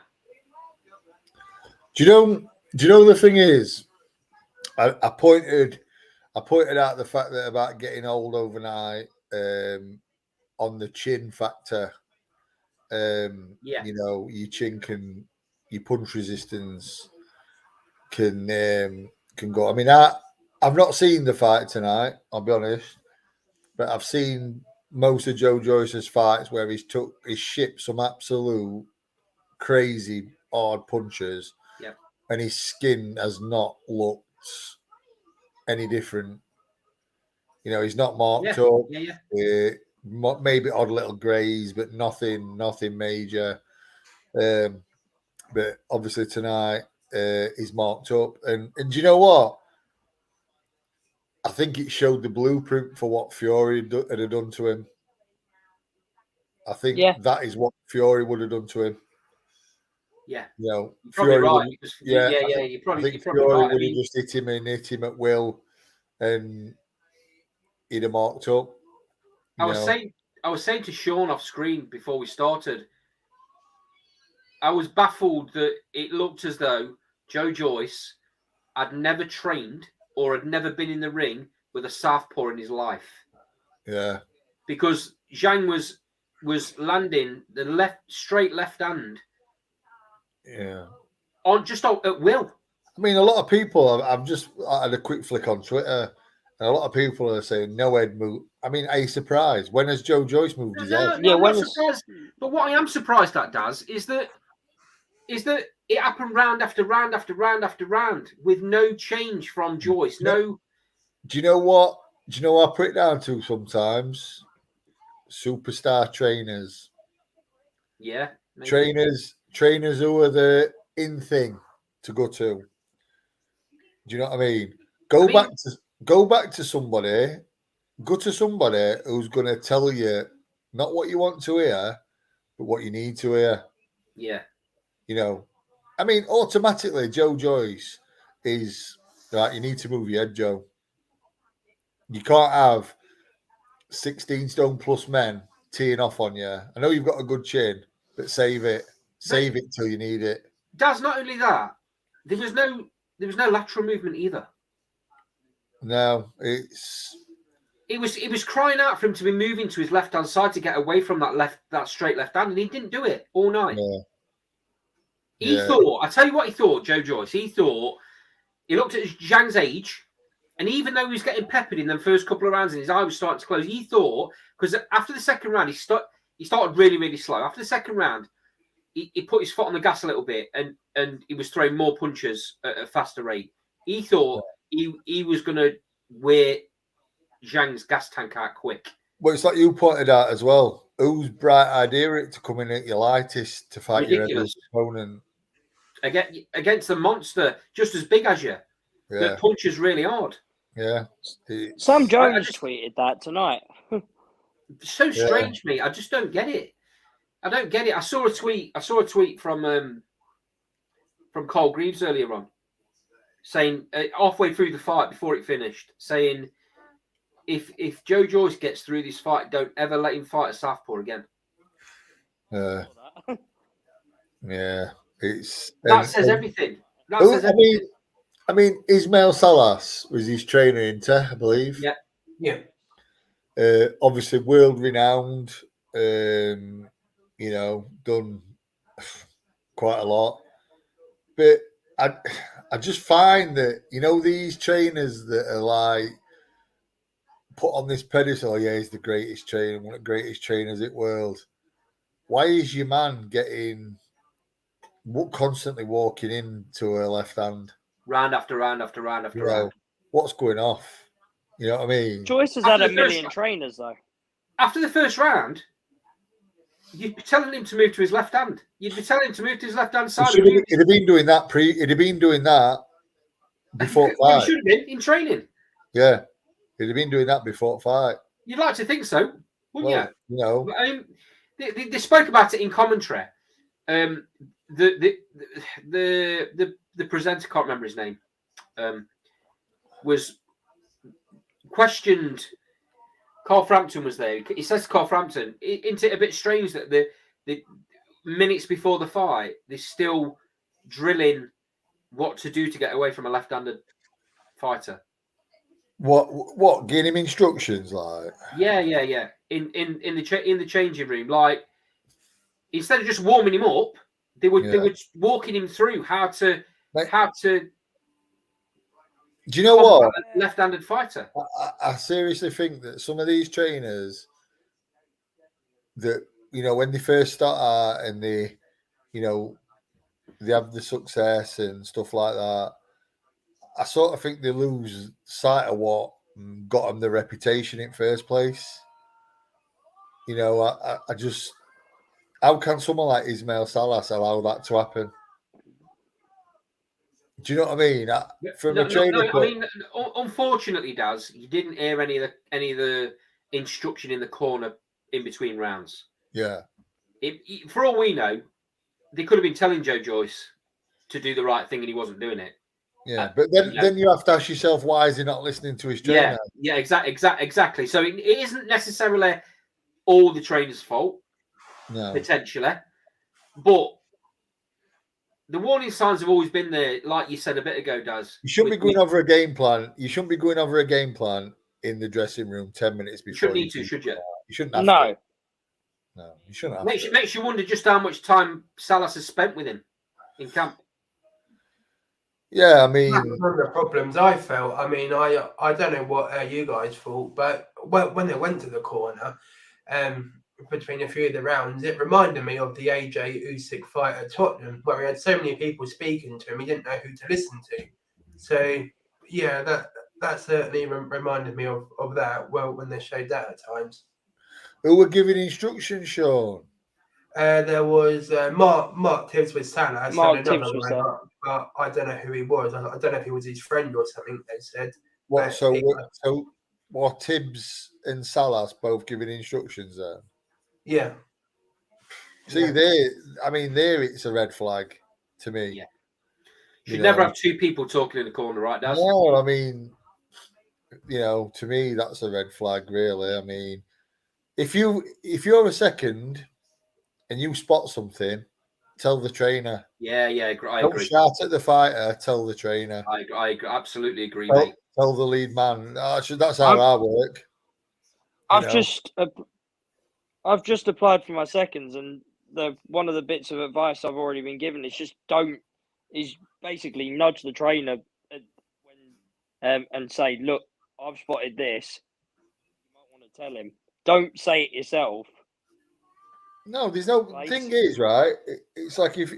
Do you know the thing is, I pointed out the fact that about getting old overnight on the chin factor. Your chin your punch resistance can go. I mean, I've not seen the fight tonight, I'll be honest, but I've seen most of Joe Joyce's fights where he's shipped some absolute crazy hard punches, and his skin has not looked any different. He's not marked up. Maybe odd little greys, but nothing major. But obviously tonight he's marked up, and do you know what? I think it showed the blueprint for what Fury had done to him. I think that is what Fury would have done to him. Yeah, you're probably Fury right. You're probably right. Fury would have just hit him at will, and he'd have marked up. I was saying to Sean off screen before we started, I was baffled that it looked as though Joe Joyce had never trained or had never been in the ring with a southpaw in his life. Yeah. Because Zhang was landing the straight left hand. Yeah. At will. I mean, a lot of people, I had a quick flick on Twitter, and a lot of people are saying no head move. I mean, are you surprised? When has Joe Joyce moved his head? No, I'm not surprised. But what I am surprised at, Daz, is that it happened round after round after round after round with no change from Joyce. No. Do you know what? I put it down to sometimes? Superstar trainers. Yeah. Maybe. Trainers who are the in thing to go to. Do you know what I mean? Go back to somebody Go to somebody who's going to tell you not what you want to hear, but what you need to hear. Yeah. You know, I mean, automatically, Joe Joyce is right. You need to move your head, Joe. You can't have 16 stone plus men teeing off on you. I know you've got a good chin, but save it. Save it till you need it. Daz, not only that, there was no lateral movement either. No, It was crying out for him to be moving to his left hand side to get away from that straight left hand, and he didn't do it all night. Yeah. He thought, I tell you what he thought, Joe Joyce. He thought, he looked at Zhang's age, and even though he was getting peppered in the first couple of rounds and his eye was starting to close, he thought, because after the second round, he started really, really slow. After the second round, he put his foot on the gas a little bit, and he was throwing more punches at a faster rate. He thought he was going to wear Zhang's gas tank out quick. Well, it's like you pointed out as well. Whose bright idea it to come in at your lightest to fight your heaviest opponent? Against the monster just as big as you, that punches really hard. Yeah. Sam Jones tweeted that tonight. So strange, mate. I just don't get it. I don't get it. I saw a tweet from Cole Greaves earlier on, saying halfway through the fight before it finished, saying if Joe Joyce gets through this fight, don't ever let him fight a southpaw again. Yeah, that says everything. That says everything. I mean, Ismail Salas was his trainer in Inter, I believe. Yeah. Obviously, world renowned. You know, done quite a lot. But I just find that, you know, these trainers that are like put on this pedestal, he's the greatest trainer, one of the greatest trainers in the world. Why is your man constantly walking into a left hand? Round after round after round after round. What's going off? You know what I mean? Joyce has had a million trainers, though. After the first round, you'd be telling him to move to his left hand. You'd be telling him to move to his left hand side. He'd have been doing that before fight. He should have been in training. Yeah, he'd have been doing that before fight. You'd like to think so, wouldn't you? You know, I mean, they spoke about it in commentary. The presenter, can't remember his name, was questioned. Carl Frampton was there. He says to Carl Frampton, isn't it a bit strange that the minutes before the fight, they're still drilling what to do to get away from a left-handed fighter? What? Giving him instructions, like? Yeah. In the changing room, like, instead of just warming him up, they were walking him through how to. Do you know what? A left-handed fighter. I seriously think that some of these trainers that, you know, when they first start out and they, you know, they have the success and stuff like that, I sort of think they lose sight of what got them the reputation in first place. You know, I just, how can someone like Ismail Salas allow that to happen? Do you know what I mean? I mean, unfortunately, Daz, you didn't hear any of the instruction in the corner in between rounds. Yeah. For all we know, they could have been telling Joe Joyce to do the right thing, and he wasn't doing it. Yeah, but then you have to ask yourself, why is he not listening to his trainer? Yeah, exactly. So it isn't necessarily all the trainer's fault, potentially, but the warning signs have always been there, like you said a bit ago, Daz. You shouldn't be going over a game plan. You shouldn't be going over a game plan in the dressing room 10 minutes before. You shouldn't need to, should you? You shouldn't have to. No, you shouldn't have to. Makes you wonder just how much time Salas has spent with him in camp. Yeah, I mean, that's one of the problems I felt. I mean, I don't know what you guys thought, but when they went to the corner, between a few of the rounds, it reminded me of the AJ Usyk fight at Tottenham, where he had so many people speaking to him, he didn't know who to listen to. So, yeah, that certainly reminded me of that. Well, when they showed that at times. Who were giving instructions, Sean? There was Mark Tibbs with Salas. Mark Tibbs was there. But I don't know who he was. I don't know if he was his friend or something, they said. What? So Or Tibbs and Salas both giving instructions there. Yeah. See, there it's a red flag to me. Yeah. Should never have two people talking in the corner, right, Daz? No, I mean, to me, that's a red flag, really. I mean, if you're a second and you spot something, tell the trainer. Yeah, I Don't agree. shout at the fighter, tell the trainer. I absolutely agree, mate. Tell the lead man. That's how I work. I've just applied for my seconds, and one of the bits of advice I've already been given is basically nudge the trainer and say, look, I've spotted this. You might want to tell him. Don't say it yourself. No, there's no thing is, right? It's like if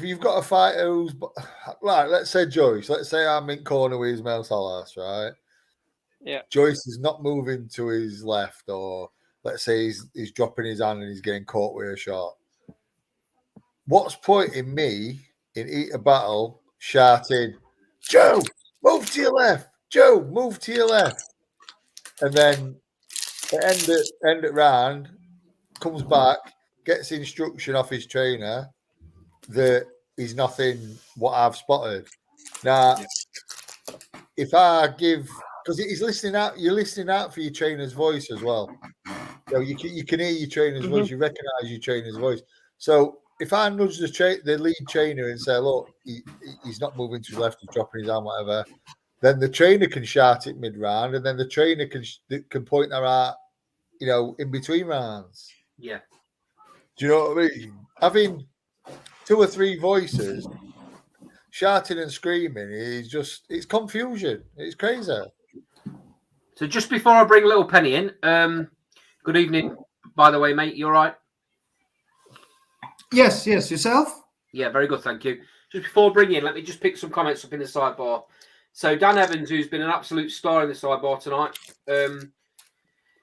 you've got a fighter who's like, let's say Joyce, let's say I'm in corner with Ismail Salas, right? Yeah. Joyce is not moving to his left, or let's say he's dropping his hand and he's getting caught with a shot. What's pointing me in Eat a Battle shouting, Joe, move to your left. Joe, move to your left. And then end it round, comes back, gets instruction off his trainer that he's nothing what I've spotted. Now, if I give, because he's listening out, you're listening out for your trainer's voice as well. You can hear your trainer's voice, you recognise your trainer's voice. So if I nudge the lead trainer and say, look, he's not moving to his left, he's dropping his arm, whatever, then the trainer can shout it mid-round, and then the trainer can point her out, in between rounds. Yeah. Do you know what I mean? Having 2 or 3 voices shouting and screaming it's confusion. It's crazy. So just before I bring Little Penny in, good evening, by the way, mate. You all right? Yes. Yourself? Yeah, very good, thank you. Just before bringing in, let me just pick some comments up in the sidebar. So Dan Evans, who's been an absolute star in the sidebar tonight.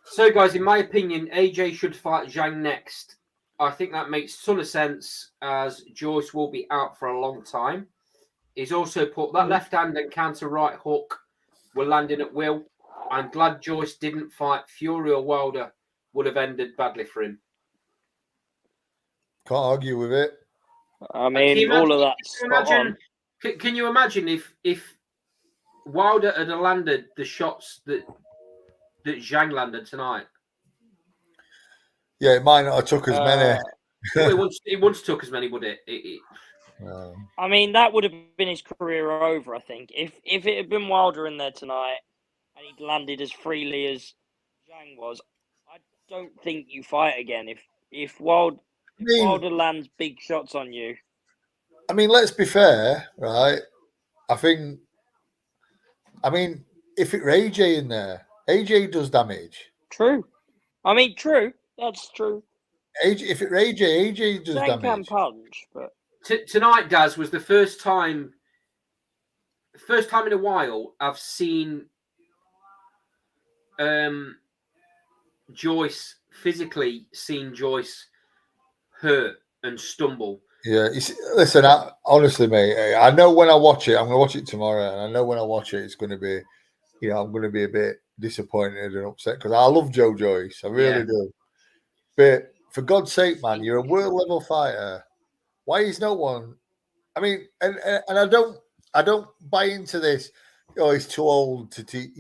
So guys, in my opinion, AJ should fight Zhang next. I think that makes a ton of sense, as Joyce will be out for a long time. He's also put that left hand and counter right hook were landing at will. I'm glad Joyce didn't fight Fury or Wilder. Would have ended badly for him. Can't argue with it. I mean, all of that. Can you imagine if Wilder had landed the shots that Zhang landed tonight? Yeah, it might not have took as many. It once took as many, would it? I mean, that would have been his career over, I think. If it had been Wilder in there tonight and he'd landed as freely as Zhang was, I don't think you fight again. If Wilder lands big shots on you. I mean, let's be fair, right? If it were AJ in there, AJ does damage. True. I mean, true. That's true. If it were AJ does Zhang damage. can punch, but tonight, Daz, was the first time in a while I've seen Joyce hurt and stumble. Yeah, listen, honestly, mate, I know when I watch it, I'm going to watch it tomorrow, and I know when I watch it, it's going to be, I'm going to be a bit disappointed and upset, because I love Joe Joyce, I really do. But for God's sake, man, you're a world level fighter. Why is no one? I mean, and I don't buy into this. Oh, he's too old to teach.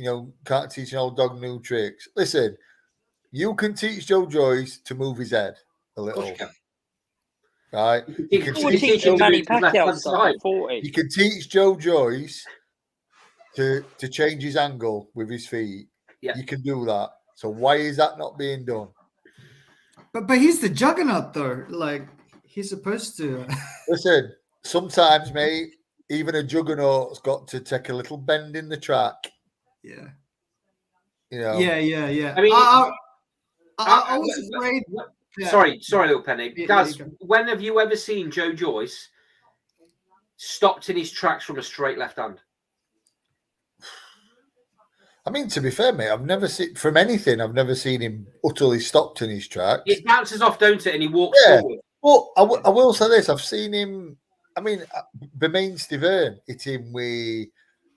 Can't teach an old dog new tricks. Listen, you can teach Joe Joyce to move his head a little. Right? You can teach Manny Pacquiao 40. You can teach Joe Joyce to change his angle with his feet. Yeah. You can do that. So why is that not being done? But he's the juggernaut, though. Like, he's supposed to. Listen, sometimes, mate, even a juggernaut's got to take a little bend in the track. Yeah. Yeah. I mean, I was afraid. Yeah. Sorry, Little Penny. Guys, when have you ever seen Joe Joyce stopped in his tracks from a straight left hand? I mean, to be fair, mate, I've never seen him utterly stopped in his tracks. It bounces off, don't it? And he walks forward. Well, I will say this. I've seen him, Bermain Stiverne hit him with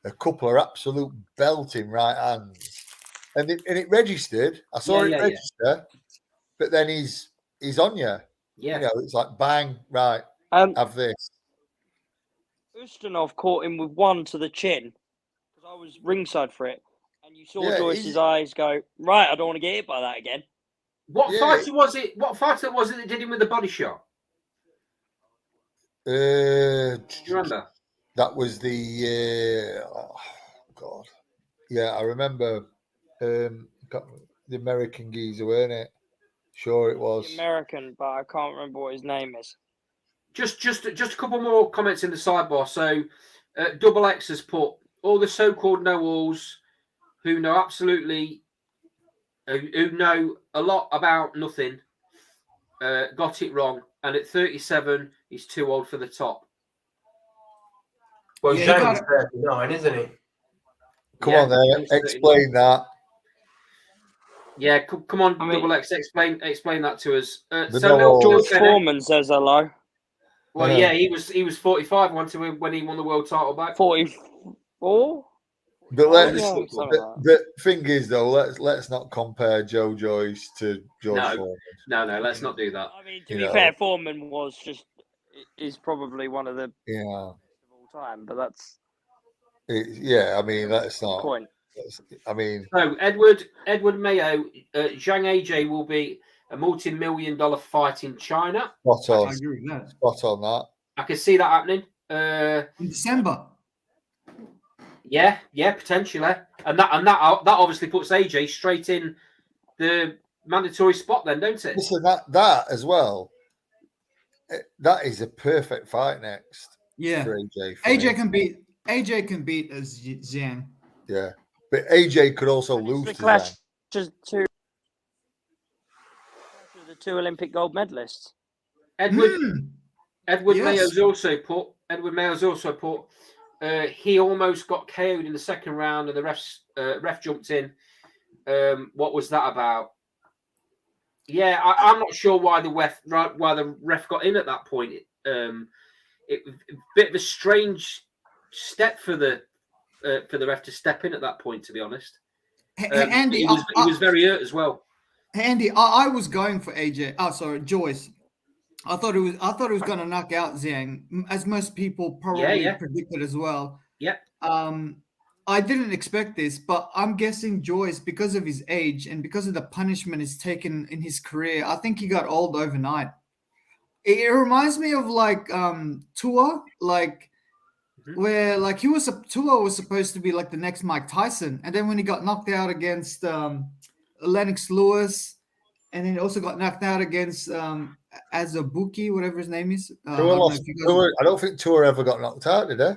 a couple of absolute belting right hands, and it registered. I saw it register, but then he's on you. Yeah. You know, it's like bang, right, have this. Ustinov caught him with one to the chin because I was ringside for it, and you saw Yeah, Joyce's eyes go, right, I don't want to get hit by that again. What fighter was it? What fighter was it that did him with the body shot? Do you remember? That was the oh God. Yeah, I remember the American geezer, weren't it? Sure it was. The American, but I can't remember what his name is. Just a couple more comments in the sidebar. So Double X has put all the so-called know-alls who know absolutely who know a lot about nothing got it wrong, and at 37 he's too old for the top. Well, Zhang's 39, isn't he? Come on then, explain that. Yeah, come on, Double X, explain that to us. George Foreman says hello. Well, yeah, he was 45 when he won the world title back. 44. But the thing is, though, let's not compare Joe Joyce to George Foreman. No, let's not do that. I mean, to be fair, Foreman is probably one of the of all time, but that's I mean, that's not point. I mean, so Edward Mayo, Zhang AJ will be a multi-million-dollar fight in China. Spot on. I agree with that. Spot on that. I can see that happening. In December. Yeah, potentially, and that obviously puts AJ straight in the mandatory spot, then, don't it? Listen, that as well. That is a perfect fight next. Yeah, for AJ. AJ can beat ZHANG. Yeah, but AJ could also lose the to clash ZHANG. to the two Olympic gold medalists. Edward Yes. Mayo's also put. He almost got KO'd in the second round, and the ref jumped in. What was that about? Yeah, I'm not sure why the ref got in at that point. It a bit of a strange step for the ref to step in at that point, to be honest. Andy, he was very hurt as well. Andy, I was going for AJ. Oh, sorry, Joyce. I thought it was going to knock out ZHANG, as most people probably predicted as well. Yeah. I didn't expect this, but I'm guessing Joyce, because of his age and because of the punishment he's taken in his career, I think he got old overnight. It reminds me of like Tua, like where like Tua was supposed to be like the next Mike Tyson, and then when he got knocked out against Lennox Lewis, and then he also got knocked out against Azubuike, whatever his name is. I don't think Tua ever got knocked out, did he?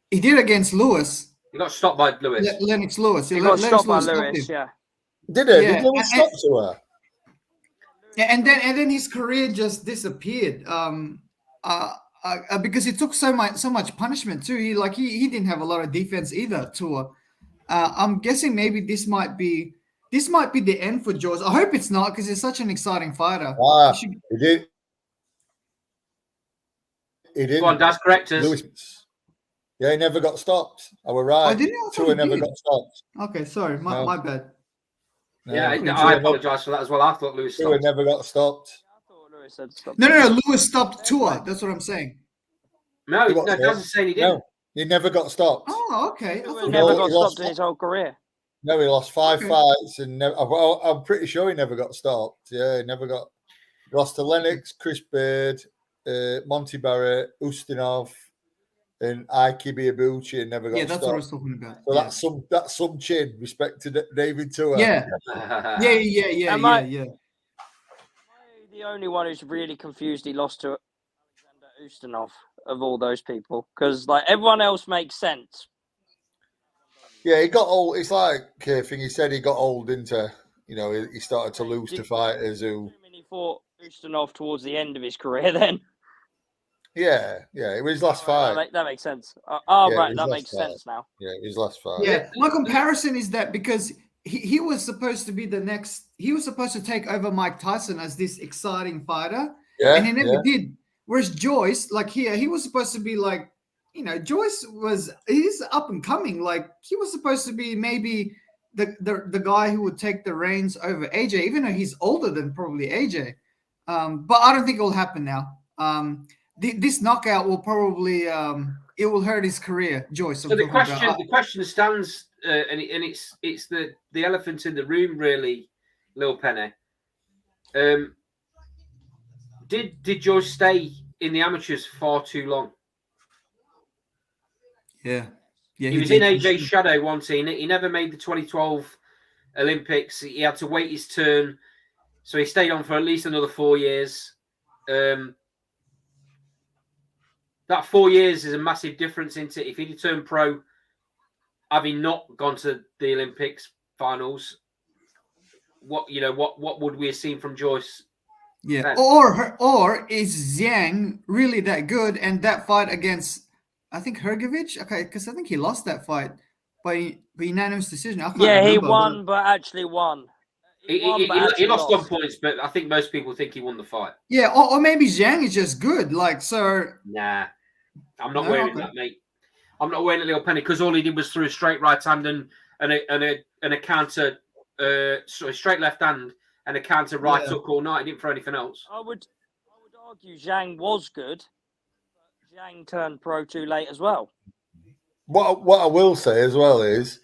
He did against Lewis. He got stopped by Lewis. Lennox Lewis. He got stopped by Lewis, yeah. Did he? Did Lewis stop Tua? Yeah, and then his career just disappeared. Because he took so much punishment too. He didn't have a lot of defense either. Tua. I'm guessing maybe this might be the end for Jaws. I hope it's not, because he's such an exciting fighter. He did. He did. Go on, that's correct. Yeah, he never got stopped. I was right. Tua never got stopped. Okay, sorry, my bad. No. Yeah, I apologise for that as well. I thought Lewis stopped. Tua never got stopped. I thought Lewis said stop. No, Lewis stopped Tua. That's what I'm saying. No, doesn't say he didn't. No, he never got stopped. Oh, okay. He never got stopped in his whole career. No, he lost 5 fights, and I'm pretty sure he never got stopped. Yeah, he never got. He lost to Lennox, Chris Bird, Monty Barrett, Ustinov, and Ike Biabuchi, and never got stopped. Yeah, that's what I was talking about. So that's some chin. Respect to David Tua. Yeah. Yeah. The only one who's really confused he lost to Alexander Ustinov of all those people, because like everyone else makes sense. Yeah, he got old. It's like he said he got old into, he started to lose to fighters who. He fought Ustinov towards the end of his career then. Yeah, it was his last fight. That makes sense. That makes sense now. Yeah, his last fight. Yeah, my comparison is that because he was supposed to be he was supposed to take over Mike Tyson as this exciting fighter, and he never did. Whereas Joyce, like here, he was supposed to be like Joyce he's up and coming. Like he was supposed to be maybe the guy who would take the reins over AJ, even though he's older than probably AJ. But I don't think it will happen now. This knockout will probably it will hurt his career, Joyce. So the question stands, and it's the elephant in the room, really, Lil Penny. Did Joyce stay in the amateurs far too long? Yeah. He was in AJ's shadow once. He never made the 2012 Olympics. He had to wait his turn, so he stayed on for at least another 4 years. That 4 years is a massive difference into if he'd turned pro, having not gone to the Olympics finals. What would we have seen from Joyce? Yeah, or is Zhang really that good? And that fight against, I think Hergovich, okay, because I think he lost that fight by unanimous decision. I can't remember, he won, but actually won. He lost on points, but I think most people think he won the fight. Yeah, or maybe Zhang is just good. Like, so. Nah, I'm not wearing that, mate. I'm not wearing a little penny because all he did was throw a straight right hand and a counter, straight left hand and a counter right hook all night. He didn't throw anything else. I would argue Zhang was good, but Zhang turned pro too late as well. What I will say as well is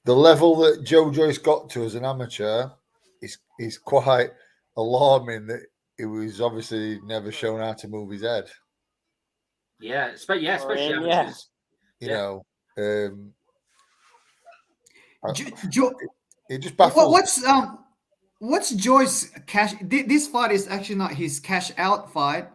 the level that Joe Joyce got to as an amateur is quite alarming. That he was obviously never shown how to move his head. Yeah, especially amateurs. You know, it just baffles. What's Joyce cash? This fight is actually not his cash out fight.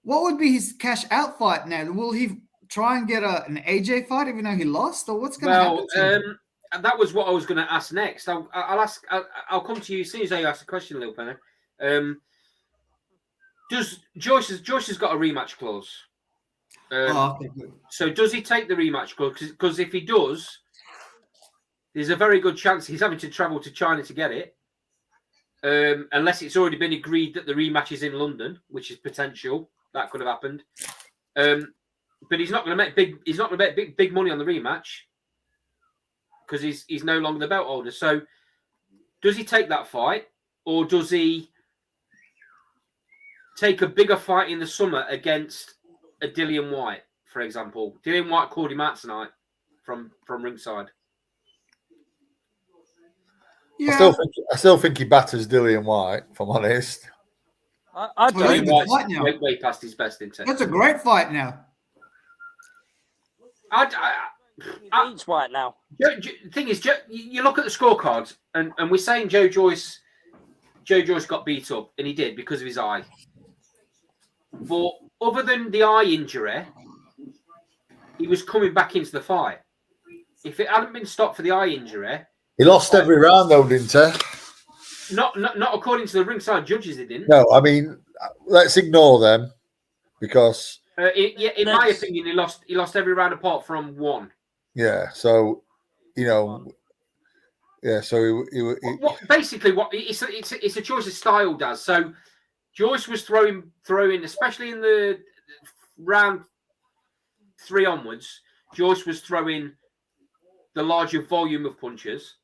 What would be his cash out fight now? Will he try and get an AJ fight even though he lost, or what's going to happen to him? That was what I was going to ask next. I'll come to you as soon as I ask the question, Lil Penny. Does Joyce has got a rematch clause? Okay, good. So does he take the rematch clause? Because if he does, there's a very good chance he's having to travel to China to get it. Unless it's already been agreed that the rematch is in London, which is potential. That could have happened. But he's not going to make big money on the rematch because he's no longer the belt holder. So does he take that fight, or does he take a bigger fight in the summer against a Dillian White, for example? Dillian White called him out tonight from ringside. Yeah. I still think he batters Dillian White, if I'm honest. I don't. White's way past his best in tennis. That's a great fight now. He beats White now. The thing is, you look at the scorecards, and we're saying Joe Joyce got beat up, and he did because of his eye. But other than the eye injury, he was coming back into the fight. If it hadn't been stopped for the eye injury, he lost every round, though, didn't he? Not according to the ringside judges, he didn't. No, I mean, let's ignore them because. In my opinion, he lost every round apart from one. Yeah, so so it's a choice of style, does. So Joyce was throwing, especially in the round 3 onwards. Joyce was throwing the larger volume of punches,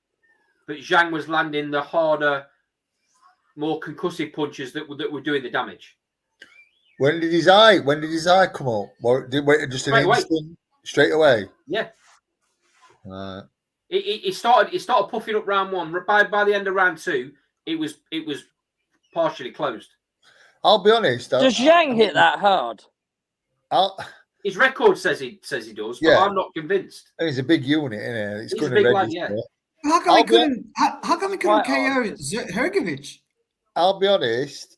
but Zhang was landing the harder, more concussive punches that were doing the damage. When did his eye come up? Just an instant, straight away. Yeah. It started puffing up round 1. By the end of round 2, it was partially closed. I'll be honest. Does Zhang hit that hard? His record says he does, but I'm not convinced. He's a big unit, isn't he? He's a big lad, yeah. How come he couldn't KO Hergovich? I'll be honest.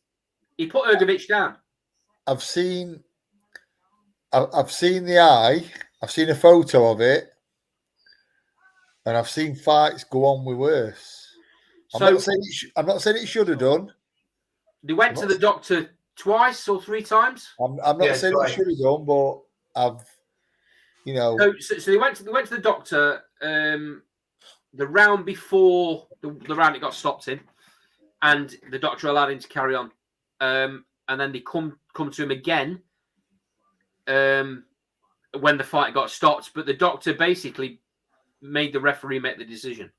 He put Hergovich down. I've seen the eye. I've seen a photo of it, and I've seen fights go on with worse. I'm not saying it should have done. They went to the doctor twice or 3 times. I'm not saying it should have done, but I've, So they went to the doctor the round before the round it got stopped in, and the doctor allowed him to carry on. And then they come to him again when the fight got stopped, but the doctor basically made the referee make the decision.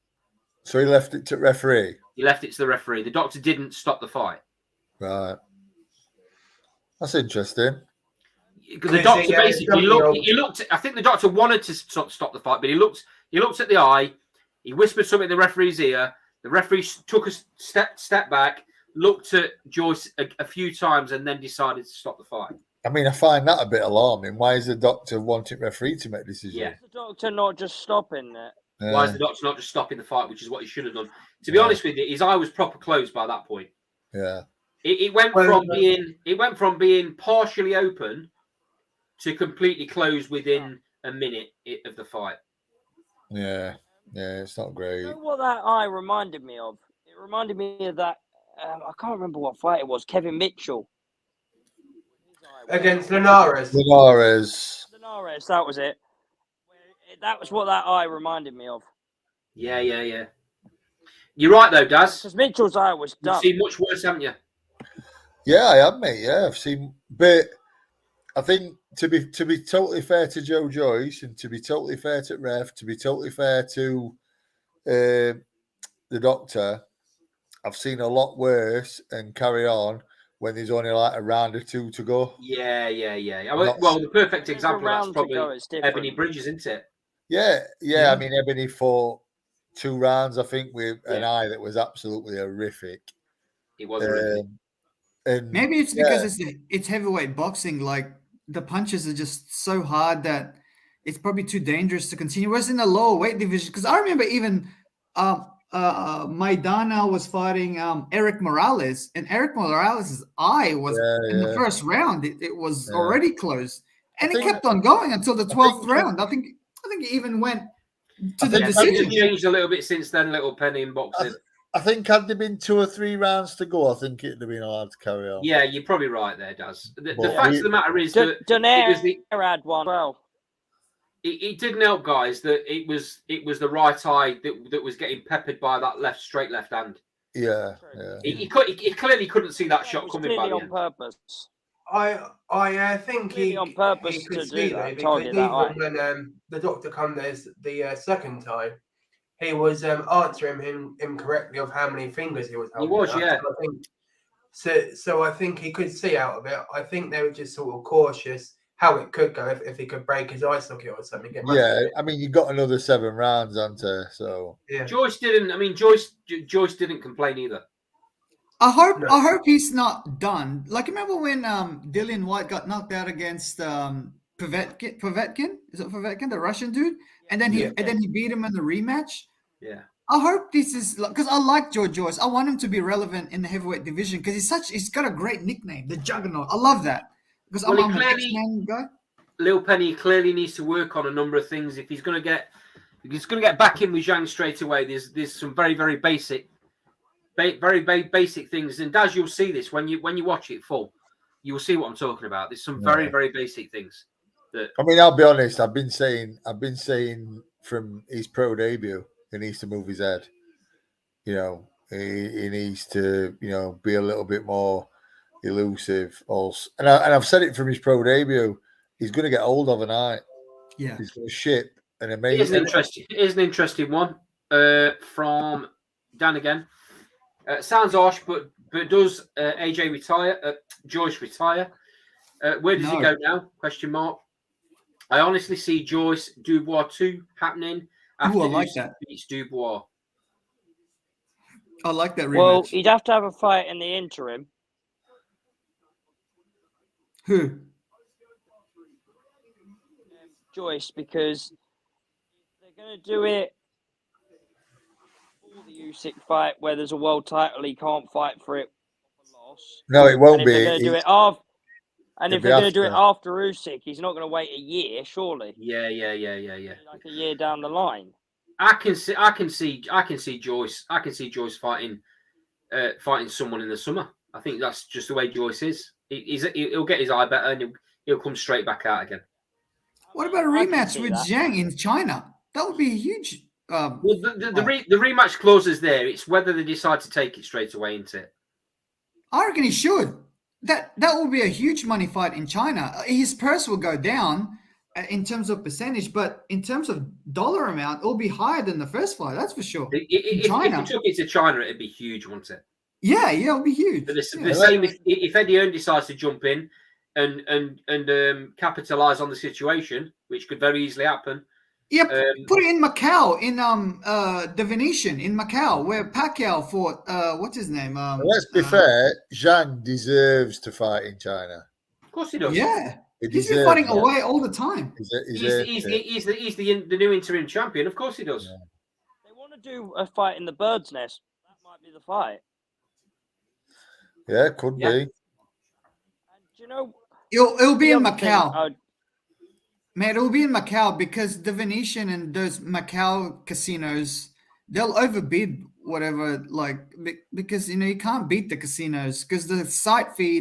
So he left it to referee. He left it to the referee. The doctor didn't stop the fight. Right. That's interesting. Because the doctor basically looked. I think the doctor wanted to stop the fight, but he looked at the eye. He whispered something in the referee's ear. The referee took a step back, looked at Joyce a few times, and then decided to stop the fight. I mean, I find that a bit alarming. Why is the doctor wanting referee to make decisions? Yeah. Why is the doctor not just stopping it? Why is the doctor not just stopping the fight, which is what he should have done? To be honest with you, his eye was proper closed by that point. Yeah. It went from being partially open to completely closed within a minute of the fight. Yeah. Yeah, it's not great. You know what that eye reminded me of? It reminded me of that. I can't remember what fight it was. Kevin Mitchell against Linares. Linares, that was it. That was what that eye reminded me of. Yeah. You're right though, Daz. Because Mitchell's eye was done. You've seen much worse, haven't you? Yeah, I have, mate. Yeah, I've seen. But I think to be totally fair to Joe Joyce and to be totally fair to ref, to be totally fair to the doctor, I've seen a lot worse and carry on when there's only like a round or two to go. Yeah. Well, the perfect example of that's probably Ebony Bridges, isn't it? Yeah. I mean, Ebony fought 2 rounds, I think, with an eye that was absolutely horrific. It was horrific. And maybe it's because it's heavyweight boxing. Like the punches are just so hard that it's probably too dangerous to continue. Whereas in the lower weight division, because I remember even Maidana was fighting Eric Morales, and Eric Morales' eye was in the first round. It was already closed, and it kept on going until the 12th round. I think it even went to the decision. It's changed a little bit since then, little penny in boxing. I think had there been 2 or 3 rounds to go, I think it'd have been allowed to carry on. Yeah, you're probably right there, Daz. The fact of the matter is that Donaire had one. Well, it didn't help, guys, that it was the right eye that was getting peppered by that straight left hand. Yeah. He clearly couldn't see that shot coming by on purpose. I think he on purpose he could to see do that. Because even when the doctor come there the second time, he was answering him correctly of how many fingers he was holding. He was, yeah. So I think he could see out of it. I think they were just sort of cautious how it could go if he could break his eye socket or something. I mean, you got another 7 rounds, Hunter. So yeah. Joyce didn't. I mean, Joyce didn't complain either. I hope he's not done. Like, remember when Dillian White got knocked out against Povetkin? Is it Povetkin, the Russian dude? And then he beat him in the rematch. Yeah. I hope this is because I like Joe Joyce. I want him to be relevant in the heavyweight division because he's got a great nickname, the Juggernaut. I love that because I'm an X-Men guy. Lil Penny clearly needs to work on a number of things if he's going to get back in with Zhang straight away. There's some very very basic things, and as you'll see this when you watch it full, you will see what I'm talking about. There's some very very basic things. I mean, I'll be honest. I've been saying from his pro debut, he needs to move his head. You know, he needs to, be a little bit more elusive. Also, and I've said it from his pro debut. He's going to get old overnight. Yeah, he's going to ship an amazing. Here's an interesting one from Dan again. Sounds harsh, but does AJ retire? Joyce retire? Where does he go now? Question mark. I honestly see Joyce Dubois 2 happening after Usyk beats Dubois. I like that rematch. Well, he'd have to have a fight in the interim. Who? Joyce, because they're going to do it for the Usyk fight where there's a world title, he can't fight for it for loss. No, it won't be. They're going to do it after. And if they're going to do it after Usyk, he's not going to wait a year, surely. Yeah. Like a year down the line. I can see Joyce. I can see Joyce fighting someone in the summer. I think that's just the way Joyce is. He'll get his eye better and he'll come straight back out again. What about a rematch with Zhang in China? That would be a huge. Well, the rematch clause is there. It's whether they decide to take it straight away, isn't it? I reckon he should. That will be a huge money fight in China. His purse will go down, in terms of percentage, but in terms of dollar amount, it'll be higher than the first fight. That's for sure. If you took it to China, it'd be huge, wouldn't it? Yeah, it'll be huge. But the Yeah. same if Eddie Hearn decides to jump in and capitalize on the situation, which could very easily happen. Yeah, put it in Macau, in the Venetian in Macau, where Pacquiao fought. What's his name? Let's be fair. Zhang deserves to fight in China. Of course he does. Yeah, He he's been deserves fighting that. away all the time. He's the new interim champion. Of course he does. Yeah. They want to do a fight in the Bird's Nest. That might be the fight. Yeah, could be. And do you know? It'll be the in other thing Macau. Mate, it'll be in Macau because the Venetian and those Macau casinos, they'll overbid whatever, like, because, you know, you can't beat the casinos because the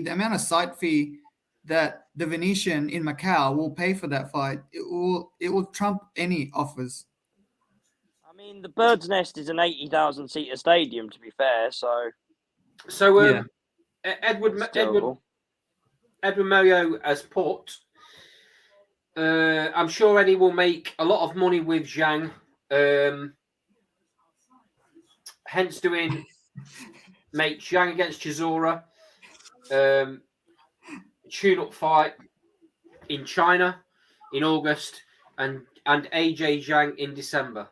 amount of site fee that the Venetian in Macau will pay for that fight, it will trump any offers. I mean, the Bird's Nest is an 80,000 seater stadium, to be fair. So yeah. Edward Mayo has put. I'm sure Eddie will make a lot of money with Zhang. Hence make Zhang against Chisora. Tune-up fight in China in August and AJ Zhang in December.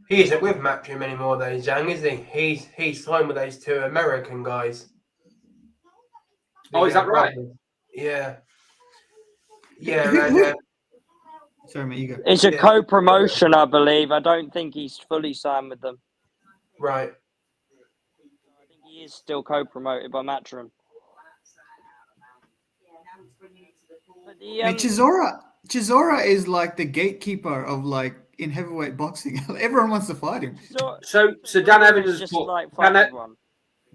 He isn't with Matchroom anymore, though, Zhang, is he? He's signed with those two American guys. Oh, is that right? Yeah. Yeah, Sorry, mate, you go. it's a co-promotion, I believe. I don't think he's fully signed with them. right. I think he is still co-promoted by Matchroom. But Mate, Chisora is like the gatekeeper of, like, in heavyweight boxing. Everyone wants to fight him. So Dan Evans has just put like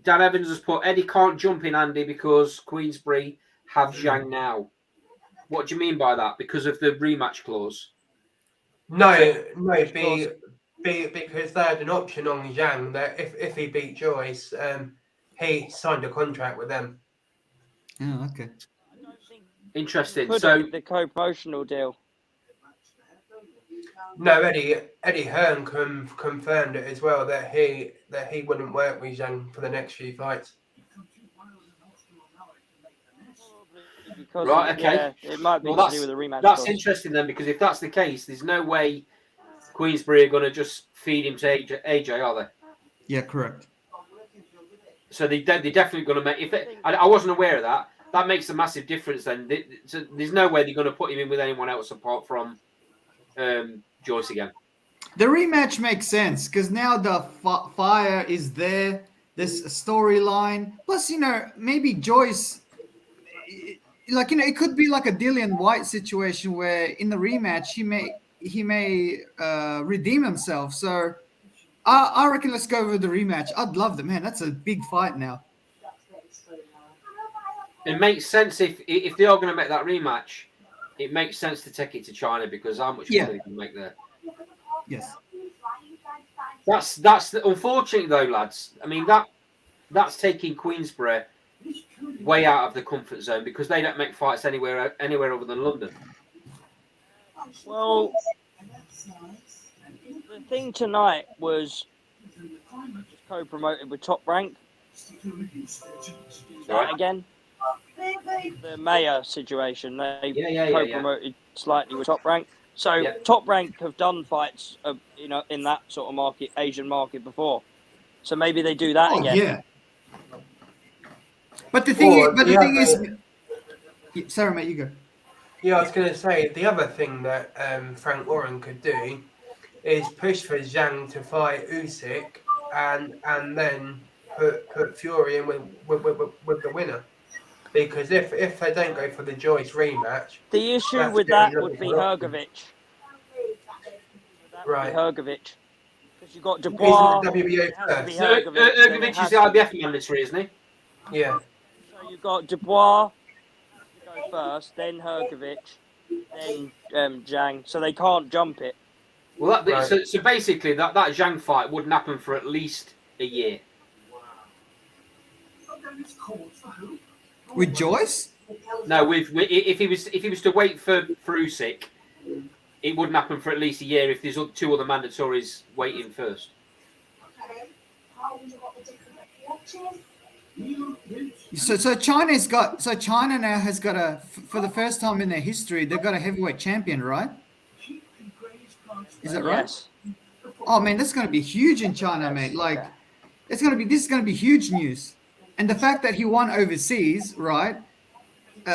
Dan Evans has put Eddie can't jump in Andy because Queensbury have Zhang now. What do you mean by that? Because of the rematch clause? No, because they had an option on Zhang that if he beat Joyce, he signed a contract with them. Oh, okay. Interesting. Could So have the co-promotional deal. No, Eddie Hearn confirmed it as well that he wouldn't work with Zhang for the next few fights. Because right, okay. It might be Well, to do with the rematch. that's clause. interesting then, because if that's the case, there's no way Queensbury are going to just feed him to AJ, are they? Yeah, correct. So they're definitely going to make. I wasn't aware of that. That makes a massive difference. Then there's no way they're going to put him in with anyone else apart from Joyce again. The rematch makes sense because now the fire is there. There's a storyline. Plus, you know, maybe Joyce, like, you know, it could be like a Dillian White situation where in the rematch he may redeem himself. So I reckon let's go with the rematch. I'd love that, man. That's a big fight now. It makes sense if they are going to make that rematch. It makes sense to take it to China because how much money they can make there. Yes. That's unfortunate though, lads. I mean that's taking Queensbury way out of the comfort zone because they don't make fights anywhere other than London. Well, the thing tonight was co-promoted with Top Rank. Right. Again, the Mayor situation. They co-promoted slightly with Top Rank. So Top Rank have done fights, in that sort of market, Asian market before. So maybe they do that again. Yeah. But the thing is, sorry, mate, you go. Yeah, I was going to say the other thing that Frank Warren could do is push for Zhang to fight Usyk and then put Fury in with the winner. Because if they don't go for the Joyce rematch, the issue with that would be Hrgovic. Right, Hrgovic. Because you got Dubois. WBO first. Hrgovic is the IBF mandatory, isn't he? Yeah. So you've got Dubois to go first, then Hrgovic, then Zhang. So they can't jump it. Well, so basically that Zhang fight wouldn't happen for at least a year. With Joyce? No, if he was to wait for Usyk, it wouldn't happen for at least a year if there's 2 other mandatories waiting first. So China now has got for the first time in their history, they've got a heavyweight champion, right? Is that right? Yes. Oh man, that's going to be huge in China, mate. Like, this is going to be huge news. And the fact that he won overseas, right,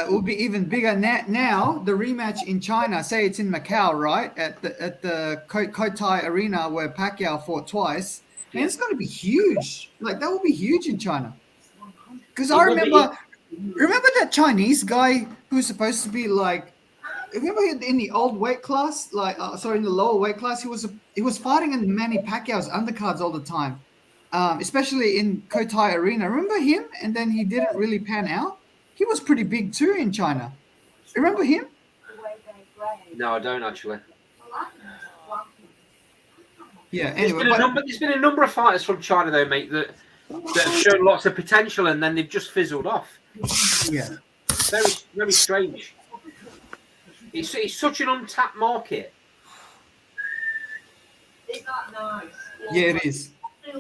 will be even bigger. Now the rematch in China, say it's in Macau, right, at the Cotai Arena where Pacquiao fought twice. Man, it's going to be huge. Like, that will be huge in China. Because I remember that Chinese guy who was supposed to be like, remember in the old weight class, like in the lower weight class, he was fighting in Manny Pacquiao's undercards all the time, especially in Cotai Arena. Remember him? And then he didn't really pan out. He was pretty big too in China. Remember him? No, I don't actually. Yeah. Anyway, there's been a number of fighters from China though, mate, that have shown lots of potential and then they've just fizzled off. Yeah. Very, very strange. It's such an untapped market. Yeah, it is. Who's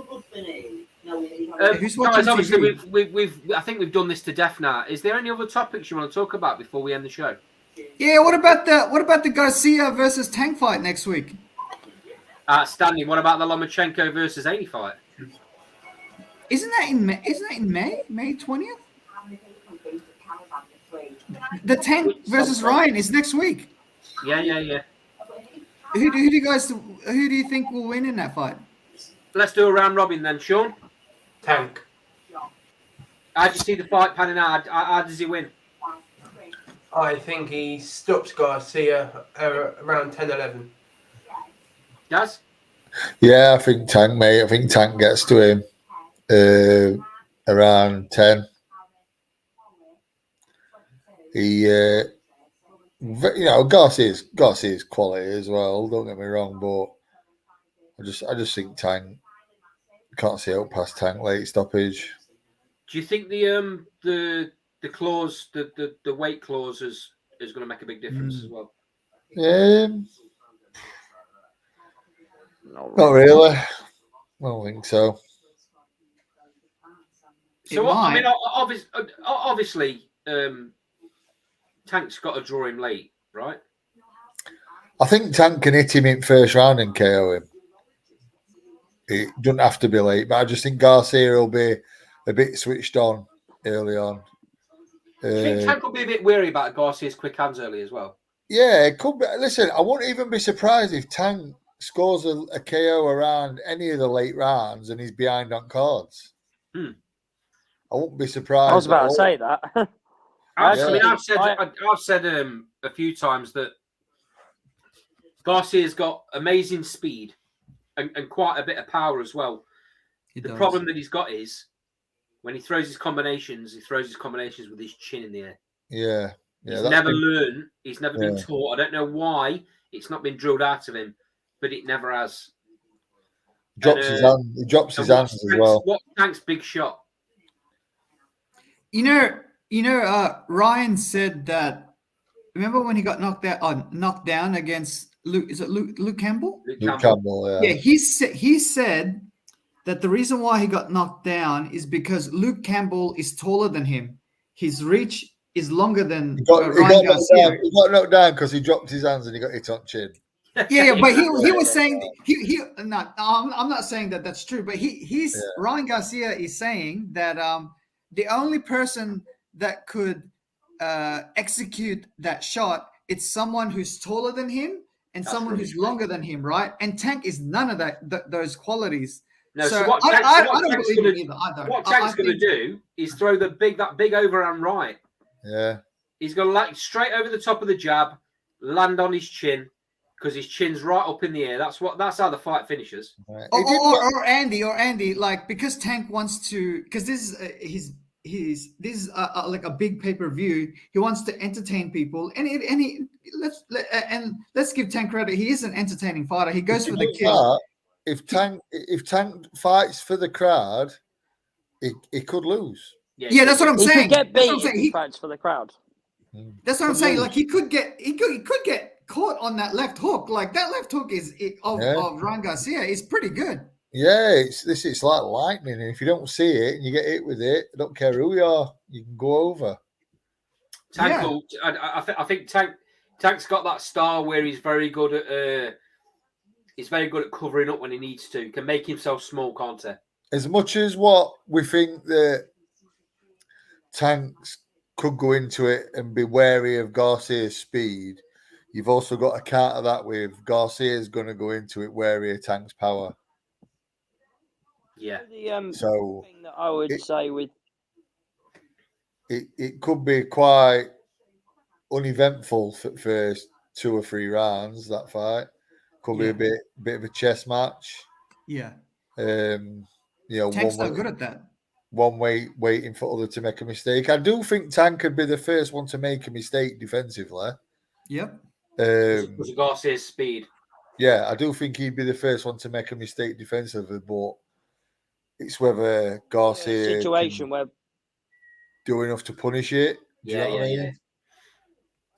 watching Guys, obviously TV? I think we've done this to death now. Is there any other topics you want to talk about before we end the show? Yeah. What about the Garcia versus Tank fight next week? Stanley, what about the Lomachenko versus 80 fight? Isn't that in May? May 20th? The Tank versus Ryan is next week. Yeah. Who do you think will win in that fight? Let's do a round robin then, Sean. Tank. How do you see the fight panning out? How does he win? I think he stops Garcia around 10-11. Gaz? Yeah, I think Tank, mate. I think Tank gets to him around 10. He, Garcia's quality as well. Don't get me wrong, but I just think Tank can't see out past Tank late stoppage. Do you think the clause, the weight clause is going to make a big difference as well? Not really. I don't think so. So I mean, obviously, Tank's got to draw him late, right? I think Tank can hit him in first round and KO him. It doesn't have to be late, but I just think Garcia will be a bit switched on early on. I think Tank will be a bit wary about Garcia's quick hands early as well. Yeah, it could be. Listen, I wouldn't even be surprised if Tank scores a KO around any of the late rounds and he's behind on cards. I wouldn't be surprised. I was about to say that. I've said a few times that Garcia's got amazing speed and quite a bit of power as well. The problem that he's got is when he throws his combinations with his chin in the air. Yeah. He's never learned. He's never been taught. I don't know why it's not been drilled out of him, but it never has. He drops his hands as well. What's Tank's big shot? Ryan said that. Remember when he got knocked down against Luke? Is it Luke Campbell? Luke Campbell, yeah. Yeah, he said that the reason why he got knocked down is because Luke Campbell is taller than him. His reach is longer than Ryan Garcia. He got knocked down because he dropped his hands and he got hit on chin. Yeah, but he was saying I'm not saying that that's true, but Ryan Garcia is saying that the only person that could execute that shot, it's someone who's taller than him and someone who's longer than him, right? And Tank is none of those qualities. No, so what I don't believe it either. What Tank's going to do is throw that big overhand right. Yeah. He's going to straight over the top of the jab, land on his chin because his chin's right up in the air. That's how the fight finishes. Right. Or Andy, like, because Tank wants to, because this is like a big pay-per-view. He wants to entertain people, and let's give Tank credit. He is an entertaining fighter. He goes for the kill. If Tank fights for the crowd, he could lose. Yeah, that's what I'm saying. He could get beat if he fights for the crowd. That's what I'm saying. Like he could get caught on that left hook. Like that left hook of Ryan Garcia is pretty good. Yeah, it's like lightning, and if you don't see it and you get hit with it, I don't care who you are, you can go over. Tank, I think Tank's got that style where he's very good at covering up when he needs to. He can make himself small, can't he? As much as what we think that Tanks could go into it and be wary of Garcia's speed, you've also got to counter that with Garcia's going to go into it wary of Tank's power. Yeah. So thing that I would say with it could be quite uneventful for first 2 or 3 rounds. That fight could be a bit of a chess match. Yeah. Tank's not good at that. One waiting for other to make a mistake. I do think Tank could be the first one to make a mistake defensively. Yep. Because of Garcia's speed. Yeah, I do think he'd be the first one to make a mistake defensively, but it's whether Garcia situation where do enough to punish it. Do you know what I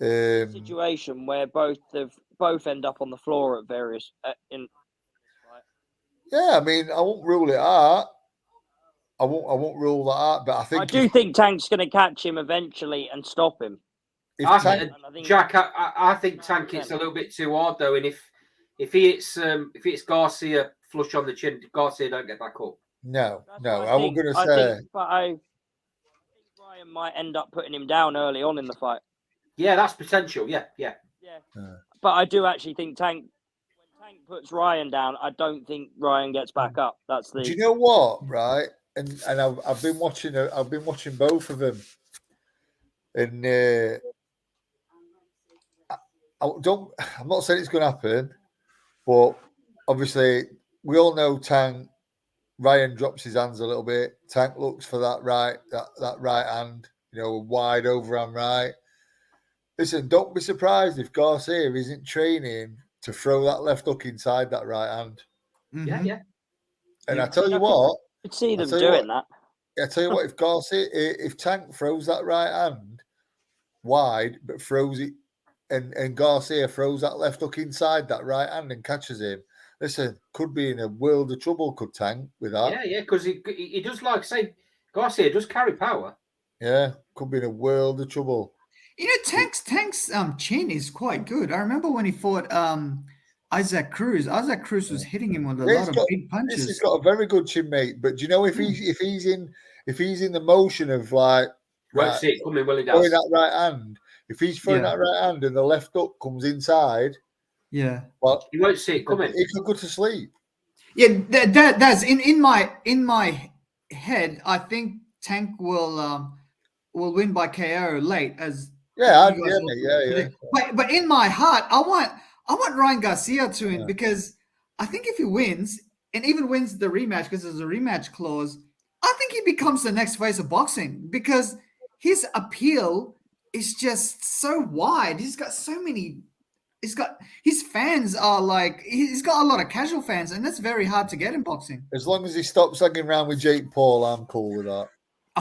mean? Situation where both end up on the floor at various Yeah, I mean, I won't rule it out. I won't rule that out, but I think Tank's going to catch him eventually and stop him. Jack, I think Tank it's a little bit too hard though, and if he hits Garcia flush on the chin, Garcia don't get back up. No, I was going to say. I think Ryan might end up putting him down early on in the fight. Yeah, that's potential. Yeah. But I do actually think Tank. When Tank puts Ryan down, I don't think Ryan gets back up. That's the. Do you know what? Right, and I've been watching both of them, and I'm not saying it's going to happen, but obviously we all know Tank. Ryan drops his hands a little bit. Tank looks for that right hand, wide overhand right. Listen, don't be surprised if Garcia isn't training to throw that left hook inside that right hand. Mm-hmm. Yeah. And I tell you what, I could see them doing that. I tell you what, if Tank throws that right hand wide, but throws it, and Garcia throws that left hook inside that right hand and catches him. Listen, could be in a world of trouble, could Tank, with that. Yeah, because he does, like I say, Garcia does carry power. Yeah, could be in a world of trouble. Tank's chin is quite good. I remember when he fought Isaac Cruz. Isaac Cruz was hitting him with a lot of big punches. He's got a very good chin, mate. But do you know if he's in the motion of like Won't see it coming, will he? Throwing that right hand. If he's throwing that right hand and the left hook comes inside, well, you won't see it coming. He could go to sleep. Yeah, that's in my head. I think Tank will win by KO late as. Yeah. But in my heart, I want Ryan Garcia to win because I think if he wins and even wins the rematch because there's a rematch clause, I think he becomes the next face of boxing because his appeal is just so wide. He's got so many. His fans are like he's got a lot of casual fans, and that's very hard to get in boxing. As long as he stops hanging around with Jake Paul, I'm cool with that.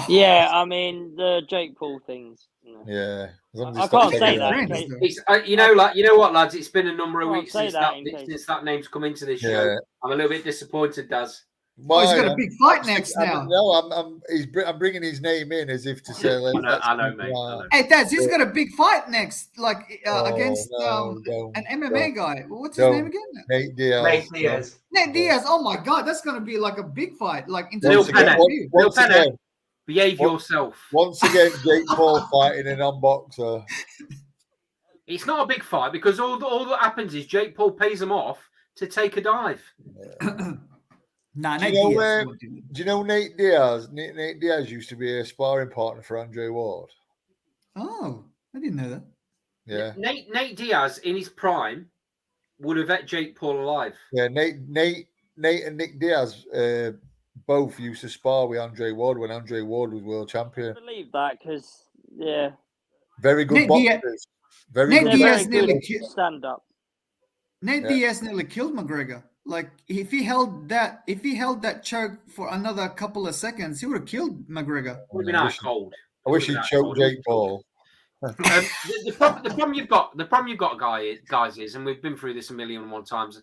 Yeah, I mean the Jake Paul things. Yeah, as long as I can't say that. It's, you know what, lads? It's been a number of weeks since that name's come into this show. I'm a little bit disappointed, Daz. He's got a big fight next now. No, I'm bringing his name in as if to say. I know, mate. Hey, Daz, he's got a big fight next, against an MMA guy. What's his name again? Nate Diaz. Nate Diaz. Oh my God, that's going to be like a big fight. Like Lil Penner, behave yourself. Once again, Jake Paul fighting a non-boxer. It's not a big fight because all that happens is Jake Paul pays him off to take a dive. Do you know Nate Diaz? Nate Diaz used to be a sparring partner for Andre Ward. Oh, I didn't know that. Yeah. Nate Diaz in his prime would have ate Jake Paul alive. Yeah, Nate and Nick Diaz both used to spar with Andre Ward when Andre Ward was world champion. I believe that because very good boxers. Nate Diaz nearly stand up. Nate Diaz nearly killed McGregor. Like if he held that choke for another couple of seconds, he would have killed McGregor. Would have been out cold. I wish he'd choked Jake Paul. The problem you've got, guys, is, and we've been through this a million and one times,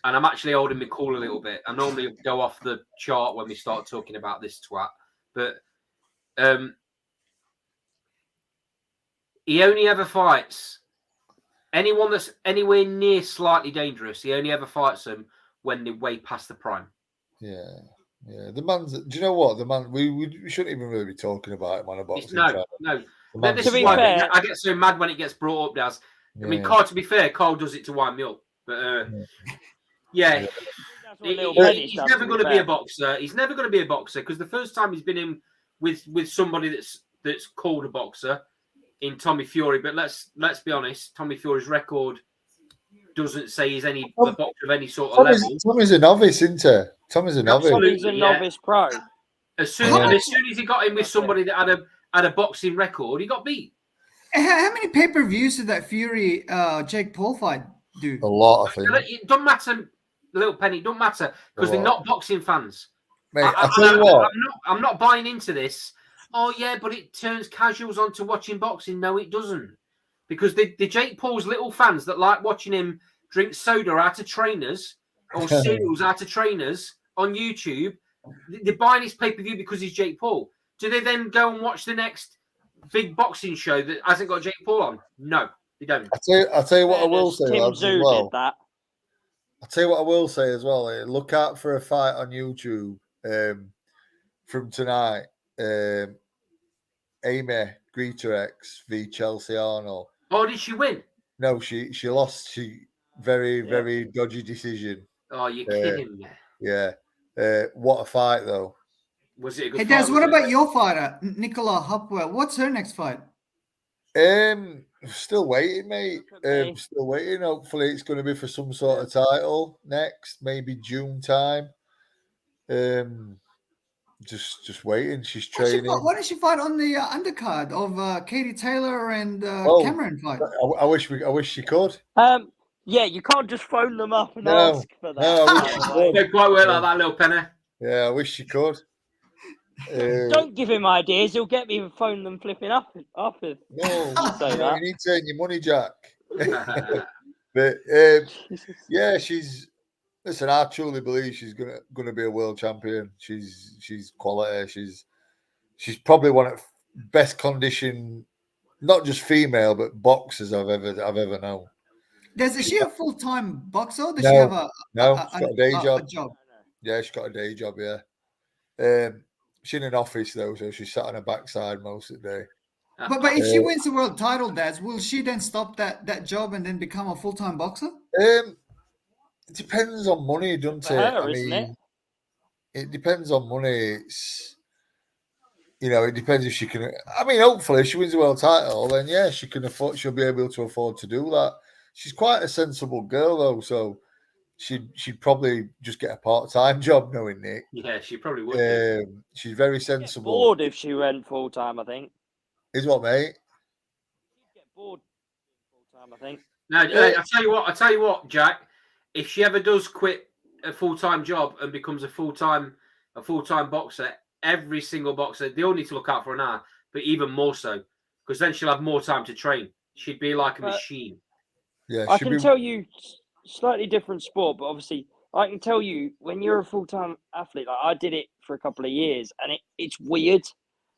and I'm actually holding me cool a little bit. I normally go off the chart when we start talking about this twat, but he only ever fights anyone that's anywhere near slightly dangerous. He only ever fights them when they're way past the prime. Yeah. The man's. Do you know what the man? We shouldn't even really be talking about him on a boxing channel. No. The This To is be why fair- I get so mad when it gets brought up. As I mean, Yeah. Carl. To be fair, Carl does it to wind me up. But yeah. That's what Little He's Penny's done, never to going to be fair. a boxer. He's never going to be a boxer because the first time he's been in with somebody that's called a boxer in Tommy Fury. But let's be honest, Tommy Fury's record doesn't say he's a boxer of any sort of level. Tommy's a novice, isn't he? Tommy's a novice. Tommy's a novice pro. As soon as he got in with somebody that had a boxing record, he got beat. How many pay-per-views did that Fury Jake Paul fight do? A lot, I think. It doesn't matter, Little Penny. It doesn't matter because they're not boxing fans. Mate, I tell you what. I'm not buying into this. Oh yeah, but it turns casuals onto watching boxing. No, it doesn't. Because the Jake Paul's little fans that like watching him drink soda out of trainers or cereals out of trainers on YouTube, they're buying his pay-per-view because he's Jake Paul. Do they then go and watch the next big boxing show that hasn't got Jake Paul on? No, they don't. I'll tell you what I will say, Tim lads, Tszyu as well. did that. I'll tell you what I will say as well. Look out for a fight on YouTube from tonight. Amy Greetorex v Chelsea Arnold. Oh, did she win? No, she lost. Very dodgy decision. Oh, you're kidding me. Yeah. What a fight though. Was it a good Hey, fight? Des, what about your fighter, Nicola Hopwell? What's her next fight? Still waiting, mate. Still waiting. Hopefully, it's going to be for some sort of title next, maybe June time. Just waiting. She's training. Why don't she fight on the undercard of Katie Taylor and Cameron fight? I wish she could. Yeah, you can't just phone them up and No, ask for that. no, I wish she could. They quite well like that, Little Penny. Yeah, I wish she could. Don't give him ideas. He'll get me and phone them flipping up. No, say you that. need to earn your money, Jack. But yeah, she's. Listen, I truly believe she's gonna be a world champion. She's quality. She's probably one of the best conditioned, not just female, but boxers I've ever known. Is she a full-time boxer? Or does No, she have a she's got a day job. A job? Yeah, she's got a day job. Yeah, she's in an office though, so she's sat on her backside most of the day. But if she wins the world title, Daz, will she then stop that job and then become a full-time boxer? It depends on money, doesn't For it? her, isn't it depends on money. It's it depends if she can. I mean, hopefully, if she wins the world title, then yeah, she can afford. She'll be able to afford to do that. She's quite a sensible girl, though, so she'd probably just get a part-time job, knowing Nick. Yeah, she probably would. She's very Get sensible. bored if she went full time, I think. Is what, mate? She'd get bored full time, I think. No, I tell you what, Jack. If she ever does quit a full-time job and becomes a full-time boxer, every single boxer, they all need to look out for her now, but even more so, because then she'll have more time to train. She'd be like a machine. Yeah, I can tell you, slightly different sport, but obviously, I can tell you when you're a full-time athlete, like I did it for a couple of years, and it's weird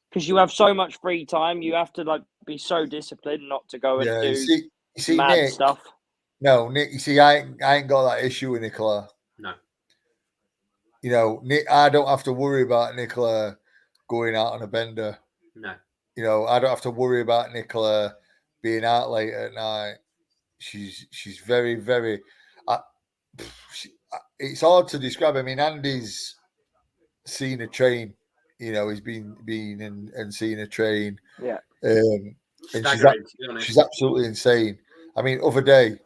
because you have so much free time. You have to be so disciplined not to go and do you see, mad Nick, stuff. No, Nick, you see, I ain't got that issue with Nicola. No. Nick, I don't have to worry about Nicola going out on a bender. No. I don't have to worry about Nicola being out late at night. She's very, very. It's hard to describe. I mean, Andy's seen a train. He's been and seen a train. Yeah. And she's absolutely insane. I mean, other day,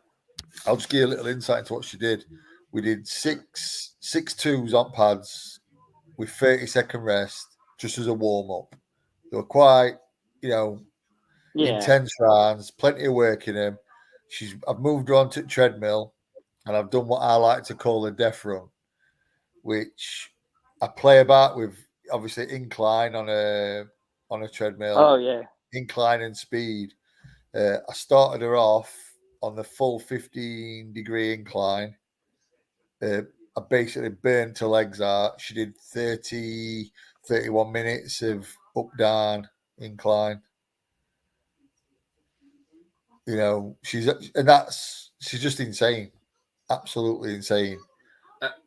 I'll just give you a little insight into what she did. We did six twos on pads with 30-second rest just as a warm-up. They were quite, intense rounds, plenty of work in them. I've moved her on to treadmill and I've done what I like to call a death run, which I play about with obviously incline on a treadmill. Oh, yeah. Incline and speed. I started her off on the full 15-degree incline. I basically burnt her legs out. She did 31 minutes of up-down incline. You know, she's just insane, absolutely insane.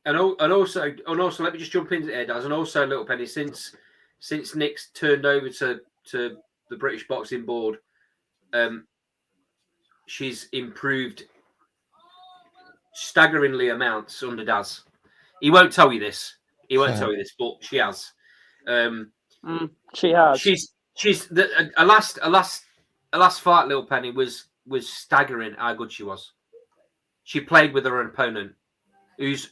And also, let me just jump into there, Daz. And also, Little Penny, since Nick's turned over to the British Boxing Board, she's improved staggeringly amounts under Daz. He won't tell you this. But she has. She has. She's a last fight. Little Penny was staggering how good she was. She played with her opponent, who's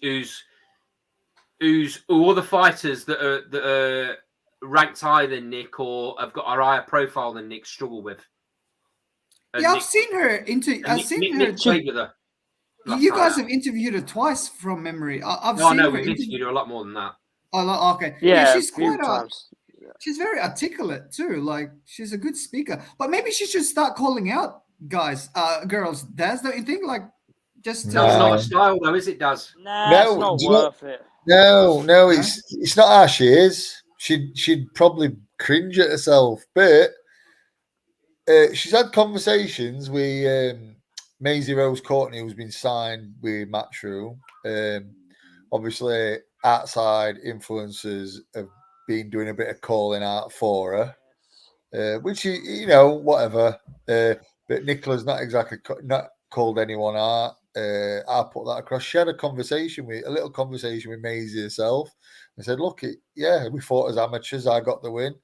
all the fighters that are ranked higher than Nick or have got a higher profile than Nick struggle with. And I've seen her Nick played with her. You guys have interviewed her twice from memory. I've No, seen no, her we've interviewed her a lot more than that. Oh, okay. Yeah, she's a few quite times. She's very articulate too. Like she's a good speaker. But maybe she should start calling out girls. Daz, don't you think? Like just That's not a style, though, is it, Daz? Nah, it's not worth it. No, it's not how she is. She'd probably cringe at herself, but she's had conversations with Maisie Rose Courtney, who's been signed with Matchroom. Obviously, outside influencers have been doing a bit of calling out for her, which whatever. But Nicola's not exactly not called anyone out. I put that across. She had a little conversation with Maisie herself. I said, "Look, we fought as amateurs. I got the win.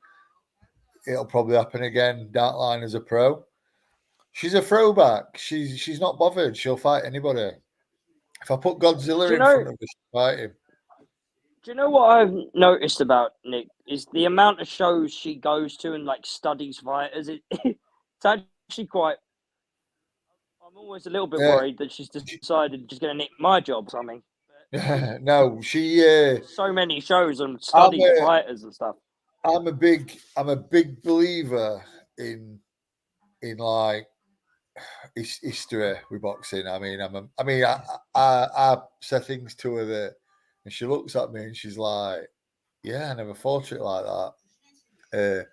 It'll probably happen again down the line as a pro." She's a throwback. She's not bothered. She'll fight anybody. If I put Godzilla in front of her, she'll fight him. Do you know what I've noticed about Nick is the amount of shows she goes to and like studies fighters. It's actually quite. I'm always a little bit worried that she's decided she's going to nick my job or something. No, she. So many shows and studying fighters and stuff. I'm a big believer in like history with boxing. I mean, I say things to her that, and she looks at me and she's like, "Yeah, I never thought it like that."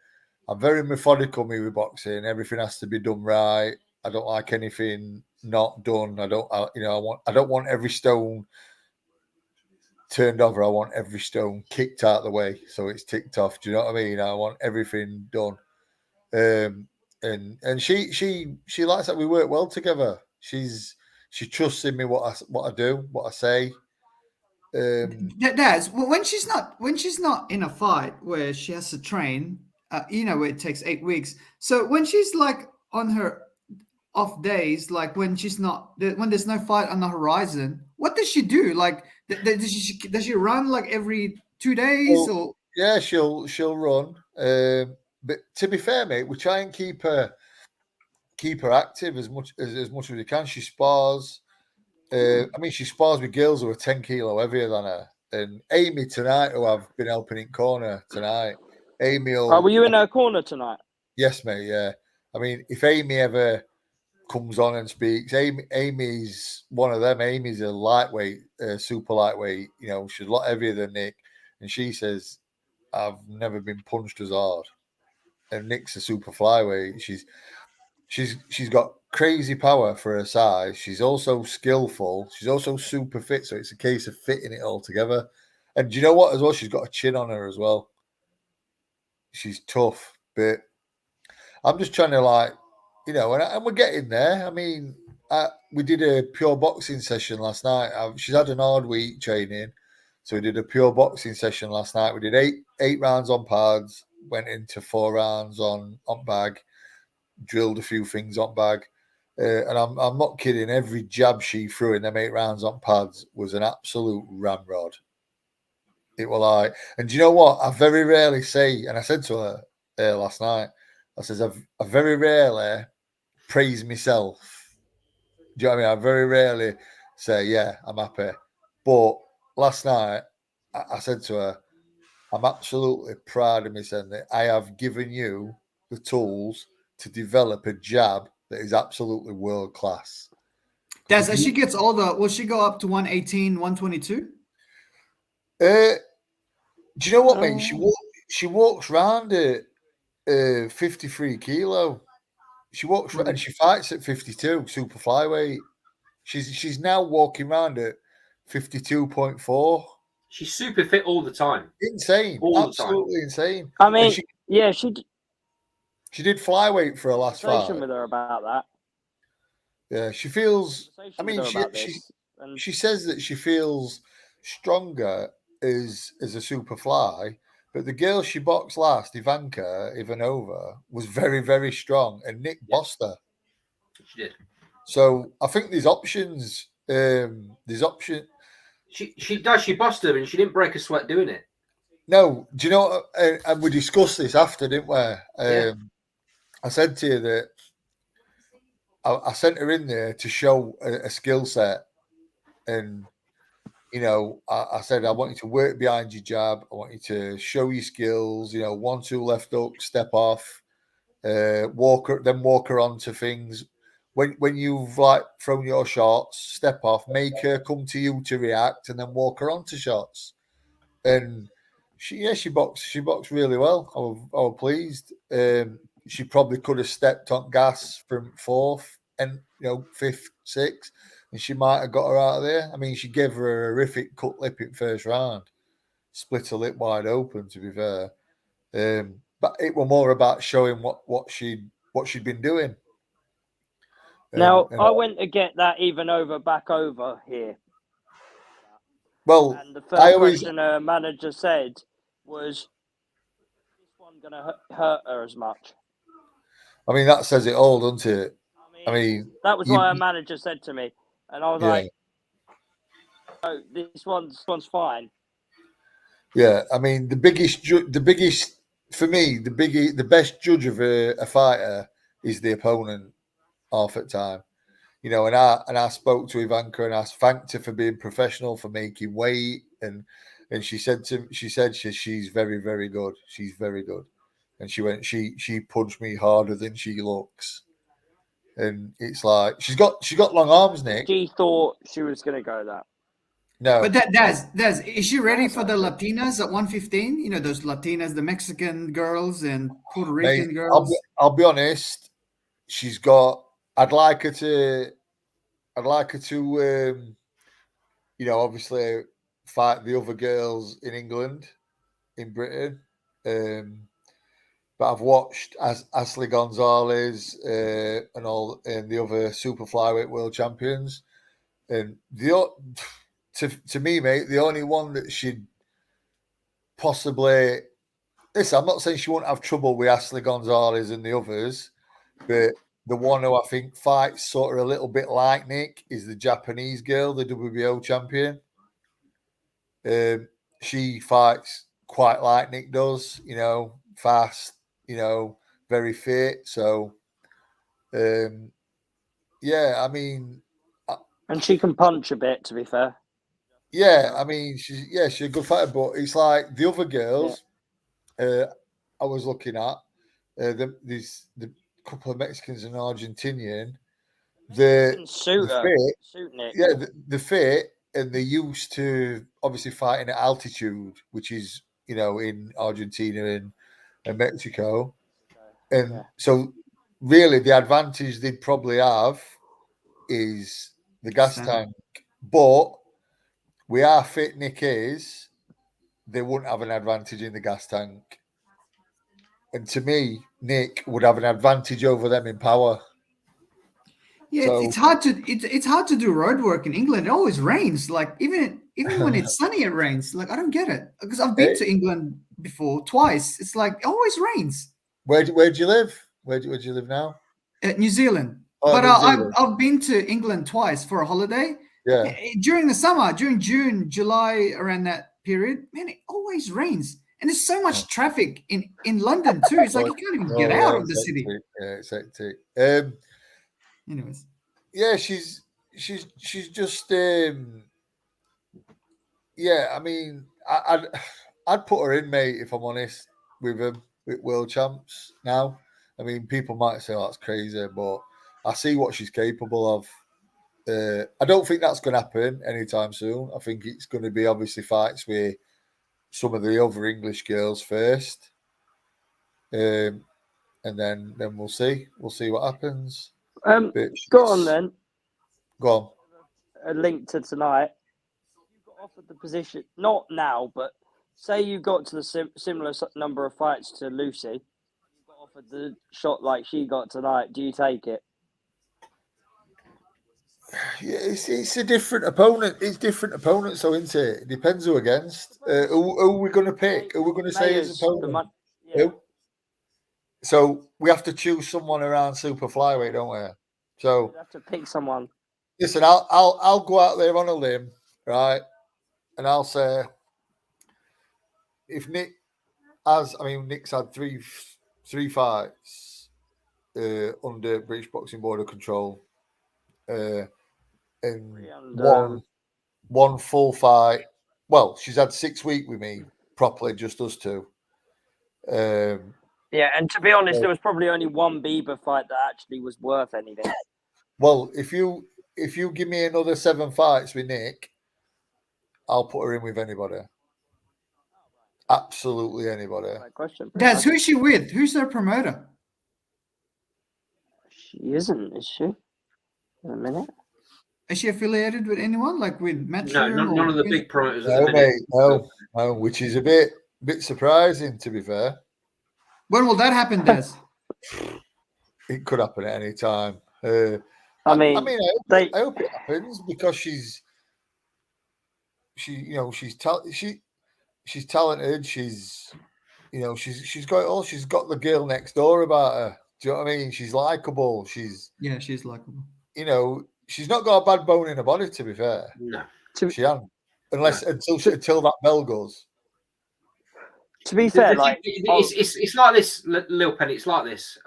I'm very methodical with boxing. Everything has to be done right. I don't like anything not done. I don't want every stone turned over. I want every stone kicked out the way so it's ticked off. Do you know what I mean? I want everything done. And she likes that we work well together. She trusts in me what I do, what I say. Daz, when she's not in a fight where she has to train, where it takes 8 weeks. So when she's like on her off days, like when there's no fight on the horizon, what does she do? Like does she run like every 2 days or? Yeah, she'll run. But to be fair, mate, we try and keep her active as much as we can. She spars. She spars with girls who are 10 kilo heavier than her. And Amy tonight, who I've been helping in corner tonight. Amy were you in her corner tonight? Yes, mate. Yeah. I mean, if Amy ever comes on and speaks, Amy's one of them. Amy's a lightweight, super lightweight. You know, she's a lot heavier than Nick, and she says, "I've never been punched as hard." And Nick's a super flyweight. She's got crazy power for her size. She's also skillful. She's also super fit. So it's a case of fitting it all together. And do you know what as well? She's got a chin on her as well. She's tough, but I'm just trying to and we're getting there. I mean, we did a pure boxing session last night. She's had an hard week training. So we did a pure boxing session last night. We did eight rounds on pads, went into 4 rounds on bag, drilled a few things on bag. And I'm not kidding. Every jab she threw in them 8 rounds on pads was an absolute ramrod. It was like, and do you know what? I very rarely say, and I said to her last night, I says, I very rarely praise myself. Do you know what I mean? I very rarely say, yeah, I'm happy. But last night, I said to her, I'm absolutely proud of myself that I have given you the tools to develop a jab that is absolutely world class. As she gets older, will she go up to 118, 122? Do you know what, mate? She walks around at 53 kilo. She walks and she fights at 52 super flyweight. She's now walking around at 52.4. She's super fit all the time. Insane, absolutely insane. I mean, she did did flyweight for her last fight. with her about that. Yeah, she feels. I mean, And she says that she feels stronger as a super fly, but the girl she boxed last, Ivanova, was very, very strong, and Nick bossed her. She did. So I think there's options. There's option. She does. She bossed her, and she didn't break a sweat doing it. No, do you know? And we discussed this after, didn't we? I said to you that I sent her in there to show a skill set, and you know, I said I want you to work behind your jab. I want you to show your skills. You know, 1-2 left hook, step off, walk her onto things. When you've like thrown your shots, step off, make her come to you to react, and then walk her onto shots. And she boxed really well. I was pleased. She probably could have stepped on gas from fourth and fifth, sixth, and she might have got her out of there. I mean, she gave her a horrific cut lip in first round, split her lip wide open. To be fair, but it was more about showing what she'd been doing. Now, I went to get that Ivanova back over here. Well, and the first question her manager said was, "Is this one going to hurt her as much?" I mean, that says it all, doesn't it? I mean that was what our manager said to me, and I was like, "Oh, this one's fine." Yeah, I mean, the biggest for me, the best judge of a fighter is the opponent half at time. You know, and I spoke to Ivanka and I thanked her for being professional, for making weight, and she said she's very, very good. She's very good. And she went, she punched me harder than she looks. And it's like she's got long arms, Nick. She thought she was gonna go that. No. But is she ready for the Latinas at 115? You know, those Latinas, the Mexican girls and Puerto Rican girls. I'll be honest, she's got I'd like her to obviously fight the other girls in England, in Britain. But I've watched Ashley Gonzalez and the other super flyweight world champions, and to me, mate, the only one that she'd possibly listen. I'm not saying she won't have trouble with Ashley Gonzalez and the others, but the one who I think fights sort of a little bit like Nick is the Japanese girl, the WBO champion. She fights quite like Nick does, fast, very fit. So, I mean, and she can punch a bit. To be fair, yeah, I mean, she's a good fighter, but it's like the other girls. I was looking at the couple of Mexicans and Argentinian. The fit, and they're used to obviously fighting at altitude, which is in Argentina and Mexico, and so really the advantage they'd probably have is the gas tank. But we are fit, Nick is. They wouldn't have an advantage in the gas tank. And to me, Nick would have an advantage over them in power. Yeah, so, it's hard to do road work in England. It always rains. Like even when it's sunny, it rains. Like I don't get it because I've been to England before twice. It's like it always rains. Where do you live? Where do you live now? New Zealand. But I've been to England twice for a holiday. Yeah. During the summer, during June, July, around that period, man, it always rains. And there's so much traffic in London too. It's like you can't even get out of the city. Yeah, it's hectic. Anyways. Yeah, she's just I mean, I'd put her in, mate, if I'm honest, with world champs now. I mean, people might say, oh, that's crazy, but I see what she's capable of. I don't think that's going to happen anytime soon. I think it's going to be obviously fights with some of the other English girls first, and then we'll see. We'll see what happens. But Go on then. Go on. A link to tonight. You got offered the position, not now, but say you got to the similar number of fights to Lucy. You got offered the shot like she got tonight. Do you take it? Yeah, it's a different opponent. It's different opponents, so isn't it? It depends who against. Who are we going to pick? Who are we going to say as opponent? Yeah. So we have to choose someone around super flyweight, don't we? So we have to pick someone. Listen, I'll go out there on a limb, right? And I'll say if Nick's had three fights under British Boxing Board of control, and one full fight. Well, she's had 6 weeks with me properly, just us two. Yeah, and to be honest, there was probably only one Bieber fight that actually was worth anything. Well, if you give me another 7 fights with Nick, I'll put her in with anybody. Absolutely anybody. Right question. Daz, who's she with? Who's her promoter? She isn't, is she? In a minute. Is she affiliated with anyone, like with Matchroom? No, none of the big promoters. No, mate, no, which is a bit surprising, to be fair. When will that happen, Des? It could happen at any time. I hope it happens because she's talented. She's got the girl next door about her. Do you know what I mean? She's likable. She's likable. She's not got a bad bone in her body, to be fair. No, she hasn't. Until that bell goes. To be fair, it's like this, Lil Penny. It's like this,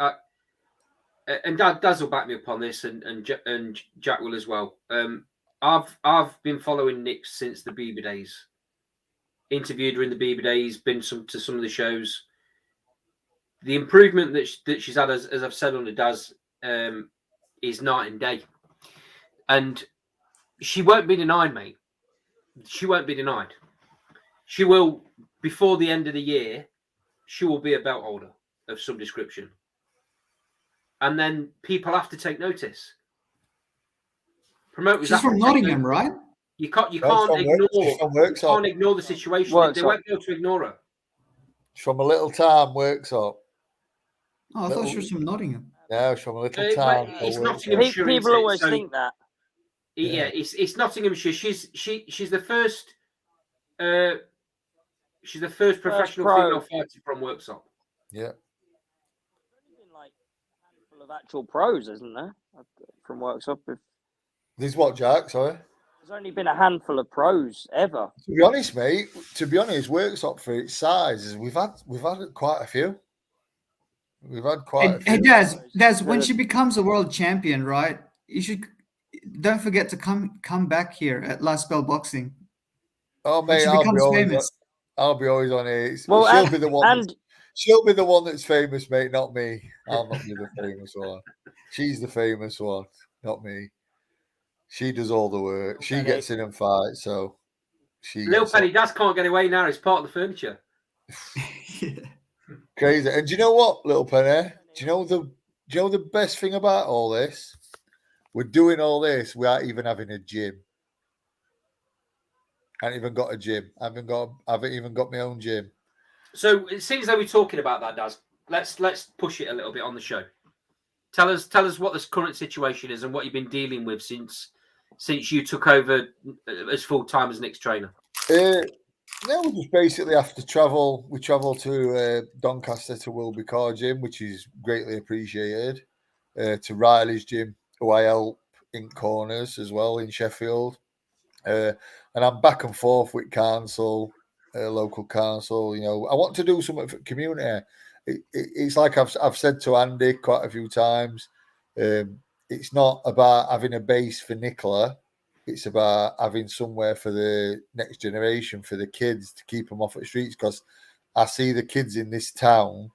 and Daz will back me up on this, and Jack will as well. I've been following Nick since the Bieber days. Interviewed her in the Bieber days. Been to some of the shows. The improvement that she's had, as I've said under Daz, is night and day, and she won't be denied, mate. She won't be denied. She will. Before the end of the year, she will be a belt holder of some description. And then people have to take notice. Promoters. She's from Nottingham, right? You can't ignore the situation. They won't be able to ignore her. She's from a little town, Worksop. Oh, I thought she was from Nottingham. No, she's from a little town. It's Nottinghamshire. People always think that. Yeah, it's Nottinghamshire. She's the first. She's the first professional female fighter from Worksop. Yeah. There's only been like a handful of actual pros, isn't there, from Worksop? There's what, Jack? Sorry. There's only been a handful of pros ever. To be honest, mate. Worksop for its size, we've had quite a few. We've had quite a few. Des, when she becomes a world champion, right? You should don't forget to come back here at Last Bell Boxing. Oh, mate, I'll be always on it. Well, she'll be the one that's famous, mate, not me. I'll not be the famous one. She's the famous one, not me. She does all the work. She gets in and fights, so Little Penny Daz can't get away now. It's part of the furniture. Crazy. And do you know what, Little Penny? Do you know the best thing about all this? We're doing all this without even having a gym. I haven't even got a gym. I haven't even got my own gym. So it seems like we're talking about that, Daz. Let's push it a little bit on the show. Tell us what this current situation is and what you've been dealing with since you took over as full time as Nick's trainer. Now we just basically have to travel. We travel to Doncaster to Wilby Car Gym, which is greatly appreciated. To Riley's gym, who I help in corners as well in Sheffield. And I'm back and forth with council, local council. I want to do something for the community. It's like I've said to Andy quite a few times. It's not about having a base for Nicola. It's about having somewhere for the next generation, for the kids, to keep them off the streets. Because I see the kids in this town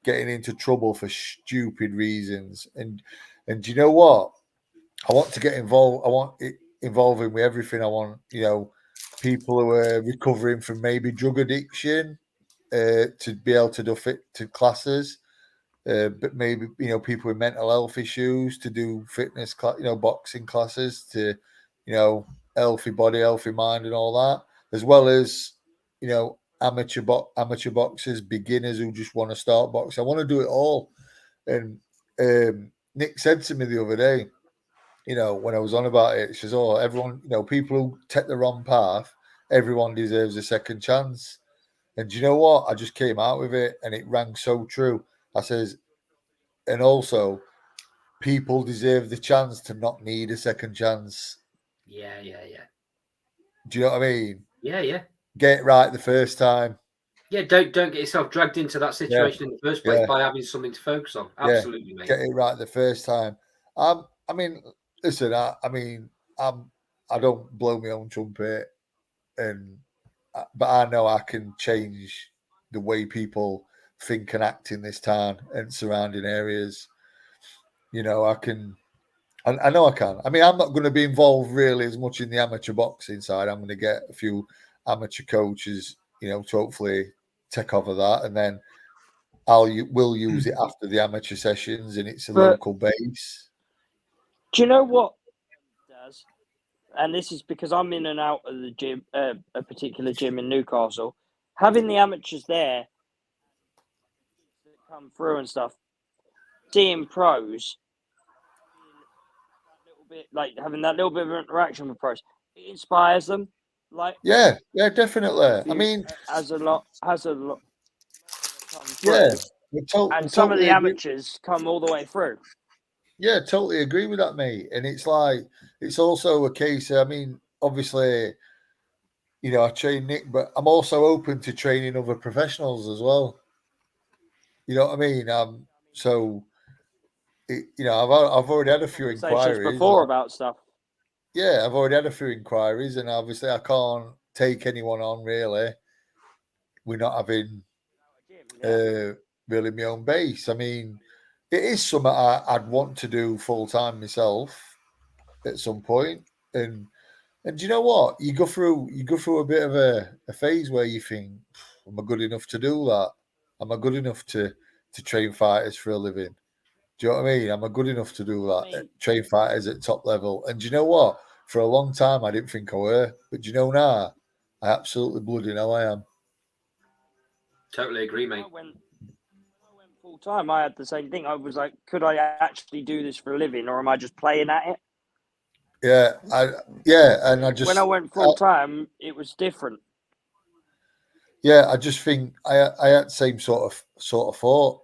getting into trouble for stupid reasons. And And do you know what? I want to get involved. I want it involving with everything. I want, people who are recovering from maybe drug addiction to be able to do fit to classes. But maybe people with mental health issues to do fitness, boxing classes to, healthy body, healthy mind, and all that, as well as amateur boxers, beginners who just want to start boxing. I want to do it all. And Nick said to me the other day, when I was on about it, she says, "Oh, everyone, people who take the wrong path, everyone deserves a second chance." And do you know what? I just came out with it, and it rang so true. I says, and also, people deserve the chance to not need a second chance. Yeah. Do you know what I mean? Yeah. Get it right the first time. Yeah, don't get yourself dragged into that situation in the first place by having something to focus on. Absolutely, mate. Get it right the first time. I mean, listen, I don't blow my own trumpet, but I know I can change the way people think and act in this town and surrounding areas. I can. I know I can. I mean, I'm not going to be involved really as much in the amateur boxing side. I'm going to get a few amateur coaches, to hopefully take over that, and then we'll use it after the amateur sessions, and it's a local base. Do you know what does? And this is because I'm in and out of the gym, a particular gym in Newcastle. Having the amateurs there that come through and stuff, seeing pros, a little bit like having that little bit of interaction with pros, it inspires them. Like yeah, definitely. I mean, has a lot. Yeah, and some of the amateurs come all the way through. Yeah, totally agree with that, mate. And it's like, it's also a case, I mean, obviously, I train Nick, but I'm also open to training other professionals as well. You know what I mean? So, I've already had a few inquiries before about stuff. Yeah, I've already had a few inquiries, and obviously I can't take anyone on really. We're not having really my own base. I mean, it is something I'd want to do full time myself at some point. And do you know what? You go through a bit of a phase where you think, am I good enough to do that? Am I good enough to train fighters for a living? Do you know what I mean? Am I good enough to do that? Train fighters at top level. And do you know what? For a long time I didn't think I were. But do you know now? I absolutely bloody know I am. Totally agree, mate. When I went full time, I had the same thing. I was like, could I actually do this for a living, or am I just playing at it? Yeah, and I just when I went full time, it was different. Yeah, I just think I had the same sort of thought.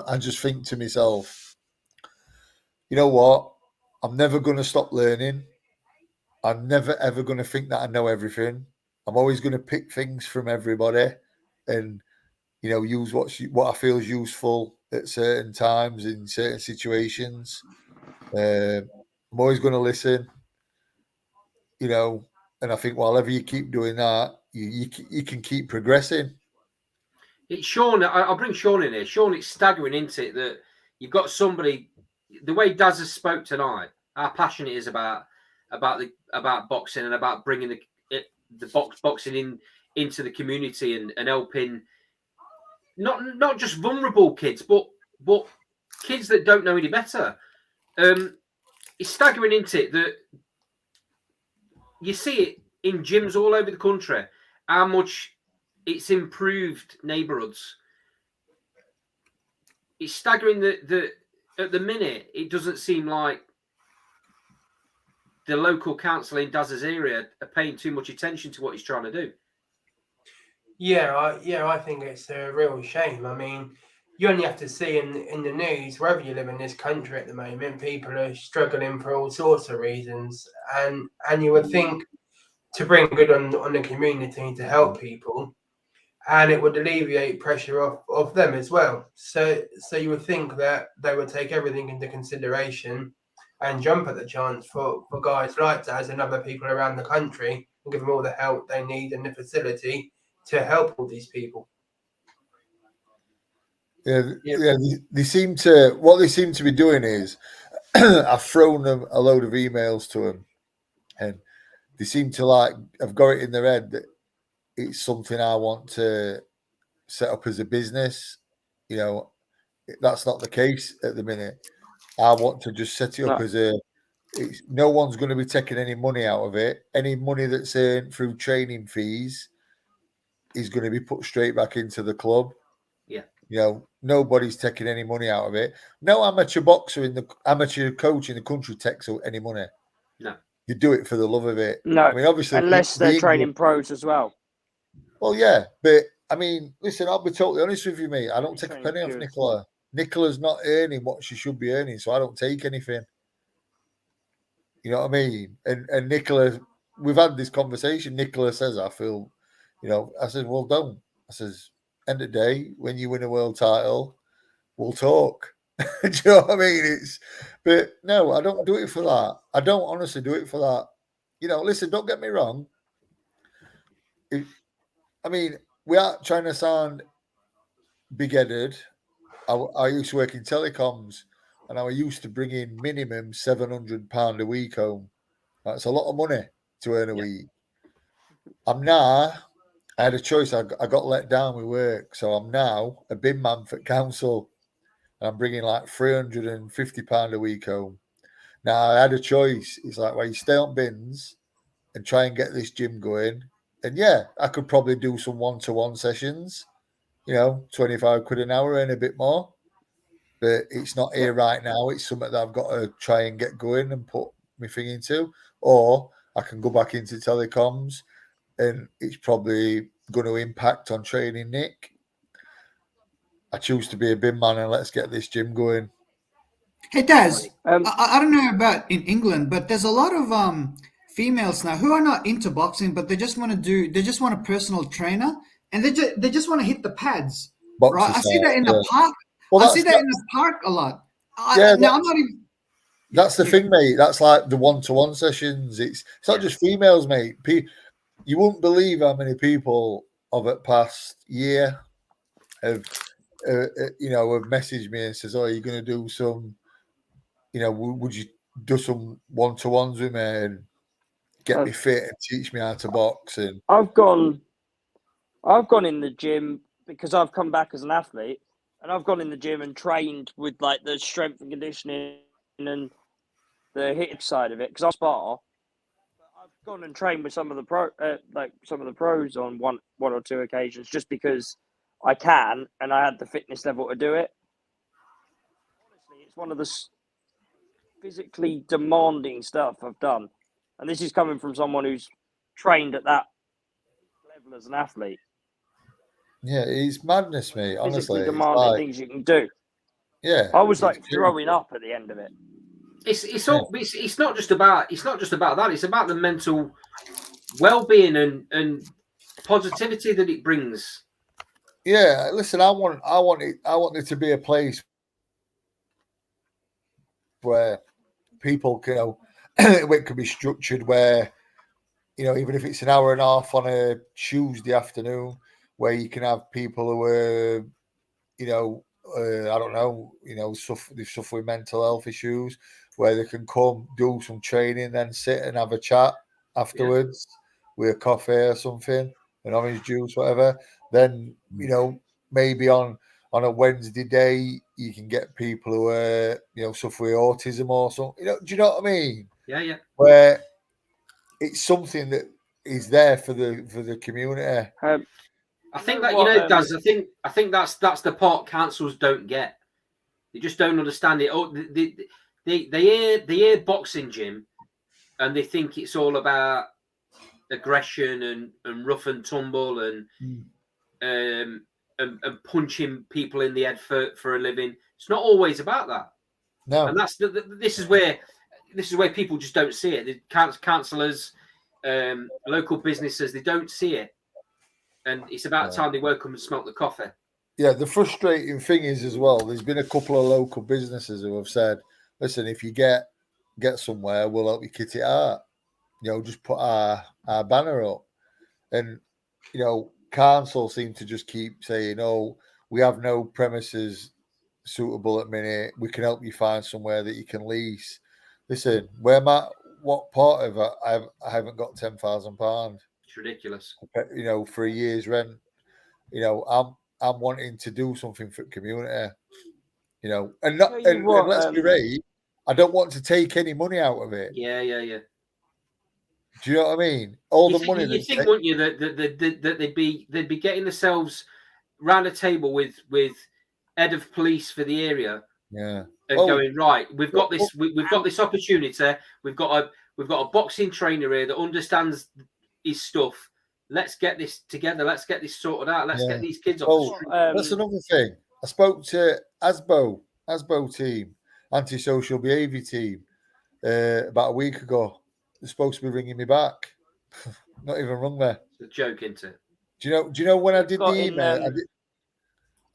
I just think to myself, you know what? I'm never going to stop learning. I'm never ever going to think that I know everything. I'm always going to pick things from everybody, and use what I feel is useful at certain times in certain situations. I'm always going to listen, and I think whenever you keep doing that, you can keep progressing. It's Sean. I'll bring Sean in here. Sean, it's staggering, isn't it, that you've got somebody. The way Daz has spoke tonight, how passionate he is about boxing and about bringing the boxing into the community and helping not just vulnerable kids, but kids that don't know any better. It's staggering, isn't it, that you see it in gyms all over the country, how much it's improved neighbourhoods. It's staggering that at the minute it doesn't seem like the local council in Daz's area are paying too much attention to what he's trying to do. Yeah, I think it's a real shame. I mean, you only have to see in the news, wherever you live in this country at the moment, people are struggling for all sorts of reasons. And you would think to bring good on the community to help people, and it would alleviate pressure off them as well. So you would think that they would take everything into consideration and jump at the chance for guys like Daz and other people around the country and give them all the help they need and the facility to help all these people. Yeah. They seem to be doing is I've thrown them a load of emails to them, and they seem to have got it in their head that it's something I want to set up as a business. That's not the case at the minute. I want to just set it up as no one's going to be taking any money out of it. Any money that's earned through training fees is going to be put straight back into the club. Yeah. Nobody's taking any money out of it. No amateur amateur coach in the country takes any money. No. You do it for the love of it. No, I mean, obviously, unless they're training pros as well. Well, yeah, but I mean, listen, I'll be totally honest with you, mate. I don't take a penny off Training Nicola. Nicola's not earning what she should be earning, so I don't take anything. You know what I mean? And Nicola, we've had this conversation. Nicola says, I feel, I said, well, don't. I says, end of the day, when you win a world title, we'll talk. Do you know what I mean? But no, I don't do it for that. I don't honestly do it for that. Listen, don't get me wrong. We are trying to sound big-headed. I used to work in telecoms, and I used to bring in minimum £700 a week home. That's a lot of money to earn a week. I had a choice. I got let down with work, so I'm now a bin man for council, and I'm bringing like £350 a week home. Now I had a choice. It's like, well, you stay on bins and try and get this gym going, and I could probably do some one-to-one sessions. 25 quid an hour, earn a bit more. But it's not here right now. It's something that I've got to try and get going and put my thing into. Or I can go back into telecoms, and it's probably going to impact on training Nick. I choose to be a bin man, and let's get this gym going. Hey, Daz, I don't know about in England, but there's a lot of females now who are not into boxing, but they just want a personal trainer, and they just want to hit the pads. Right? I see that in the park. Well, I see that in the park a lot. I'm not even. That's the thing, mate. That's like the one-to-one sessions. It's not just females, mate. You wouldn't believe how many people of the past year have messaged me and says, "Oh, you're going to do some, would you do some one-to-ones with me and get me fit and teach me how to box?" And I've gone in the gym because I've come back as an athlete, and I've gone in the gym and trained with like the strength and conditioning and the hip side of it because I spar. I've gone and trained with some of the pros on one or two occasions just because I can and I had the fitness level to do it. Honestly, it's one of the physically demanding stuff I've done, and this is coming from someone who's trained at that level as an athlete. Yeah, it's madness, mate. Honestly, physically demanding things you can do. Yeah, I was like throwing up at the end of it. It's not just about that. It's about the mental well-being and positivity that it brings. Yeah, listen, I want it to be a place where people can, it can be structured where, even if it's an hour and a half on a Tuesday afternoon, where you can have people who are, I don't know, they suffer with mental health issues, where they can come do some training, then sit and have a chat afterwards with a coffee or something, an orange juice, whatever. Then, maybe on a Wednesday day, you can get people who are, suffer with autism or something. Do you know what I mean? Yeah. Where it's something that is there for the community. I think that Daz. I think that's the part councils don't get. They just don't understand it. Oh, they hear boxing gym, and they think it's all about aggression and rough and tumble and punching people in the head for a living. It's not always about that. No, and that's this is where people just don't see it. The councillors, local businesses, they don't see it, and it's about time they woke up and smelt the coffee. Yeah, the frustrating thing is as well, there's been a couple of local businesses who have said, listen, if you get somewhere, we'll help you kit it out. Just put our banner up. And, council seem to just keep saying, oh, we have no premises suitable at minute. We can help you find somewhere that you can lease. Listen, where what part of it? I haven't got £10,000. It's ridiculous. You know, for a year's rent. You know, I'm wanting to do something for the community. You know, and not Tell you and what, let's be right. I don't want to take any money out of it. Yeah. Do you know what I mean? All You the money you think, wouldn't you, that they'd be getting themselves round a table with head of police for the area, yeah, and going, right, we've got this, we've got this opportunity. We've got a boxing trainer here that understands his stuff. Let's get this together. Let's get this sorted out. Let's get these kids off the street. That's another thing. I spoke to ASBO team, antisocial behaviour team, about a week ago. They're supposed to be ringing me back. Not even rung me. It's a joke, isn't it? Do you know when I did the email?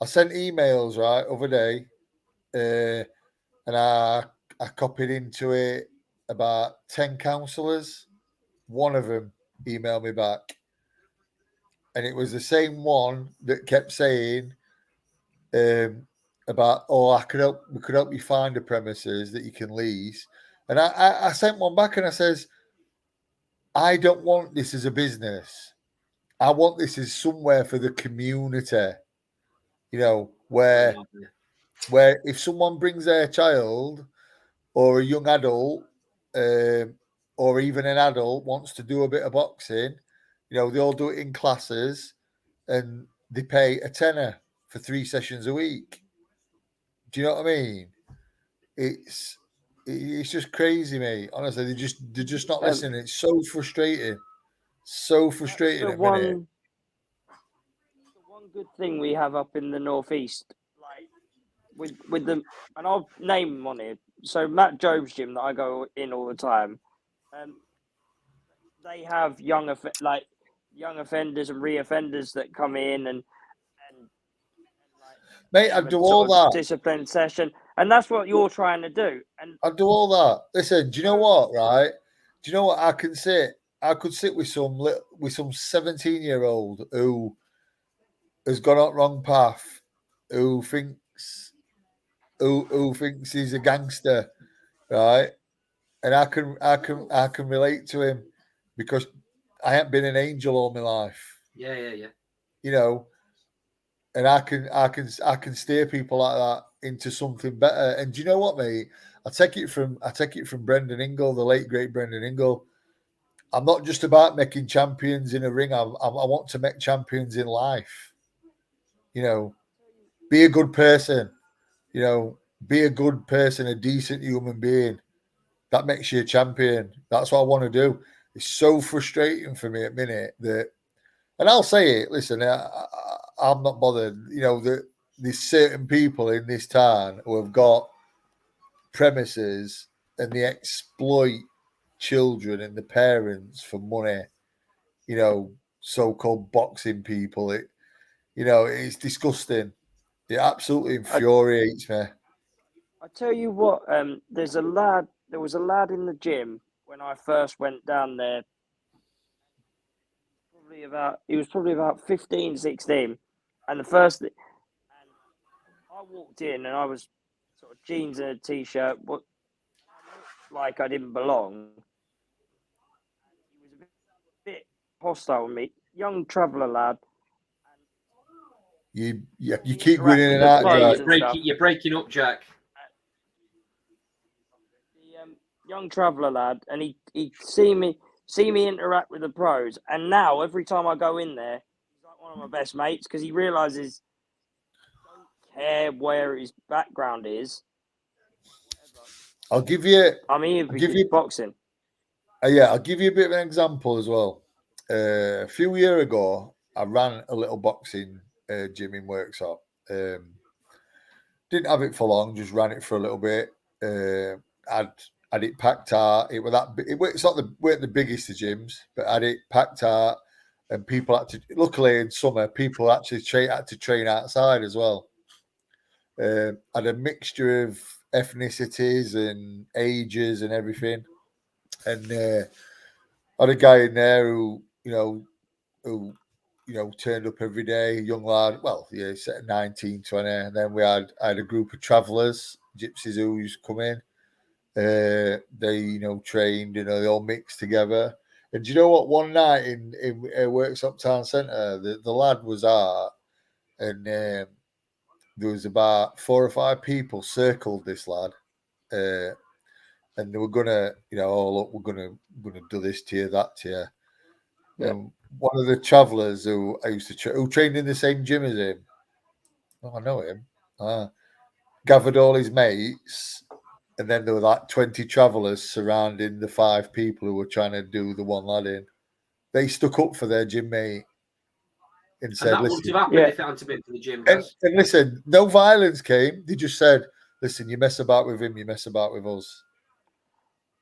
I sent emails right other day, and I copied into it about 10 counsellors. One of them emailed me back, and it was the same one that kept saying about, we could help you find a premises that you can lease. And I sent one back and I says, I don't want this as a business. I want this as somewhere for the community. You know, where if someone brings their child or a young adult, or even an adult wants to do a bit of boxing, you know, they all do it in classes and they pay a tenner for 3 sessions a week. Do you know what I mean? It's just crazy, mate. Honestly, they're just not listening. It's so frustrating. So frustrating at the minute. The one good thing we have up in the northeast, like with them, and I'll name them on here. So Matt Job's gym that I go in all the time, they have young offenders and re-offenders that come in and mate, I do all that discipline session, and that's what you're trying to do. And I do all that. Listen, do you know what? Right? Do you know what? I could sit with some 17-year-old who has gone on wrong path, who thinks he's a gangster, right? And I can relate to him because I haven't been an angel all my life. Yeah. You know, and I can steer people like that into something better. And do you know what, mate? I take it from Brendan Ingle, the late great Brendan Ingle. I'm not just about making champions in a ring. I want to make champions in life. You know, be a good person. You know, be a good person, a decent human being. That makes you a champion. That's what I want to do. It's so frustrating for me at minute that, and I'll say it. Listen, I'm not bothered. You know that there's certain people in this town who have got premises and they exploit children and the parents for money. You know, so-called boxing people. It's disgusting. It absolutely infuriates me. I tell you what, there was a lad in the gym when I first went down there. He was probably about 15, 16. And I walked in and I was sort of jeans and a t-shirt, what like I didn't belong. He was a bit hostile with me, young traveller lad. You keep going in and out. You're breaking up, Jack. The young traveller lad, and he see me interact with the pros, and now every time I go in there, he's like one of my best mates because he realizes I don't care where his background is. I'll give you. I'm here because boxing. I'll give you a bit of an example as well. A few years ago, I ran a little boxing gym in Worksop. Didn't have it for long, just ran it for a little bit. Had it packed out. It weren't the biggest of gyms, but had it packed out, and people had to. Luckily, in summer, people actually had to train outside as well. Had a mixture of ethnicities and ages and everything, and had a guy in there who turned up every day, young lad. Well, yeah, set at 19, 20. And then I had a group of travellers, gypsies who used to come in. They, trained, they all mixed together. And do you know what? One night in Worksop Town Centre, the lad was out, and there was about 4 or 5 people circled this lad. And they were gonna, oh look, we're gonna do this to you, that to you. Yeah. One of the travellers who I used to who trained in the same gym as him. Oh, I know him. Gathered all his mates, and then there were like 20 travellers surrounding the 5 people who were trying to do the one lad in. They stuck up for their gym mate and said, that wouldn't "Listen, have happened if it hadn't been for the gym." and listen, no violence came. They just said, "Listen, you mess about with him, you mess about with us."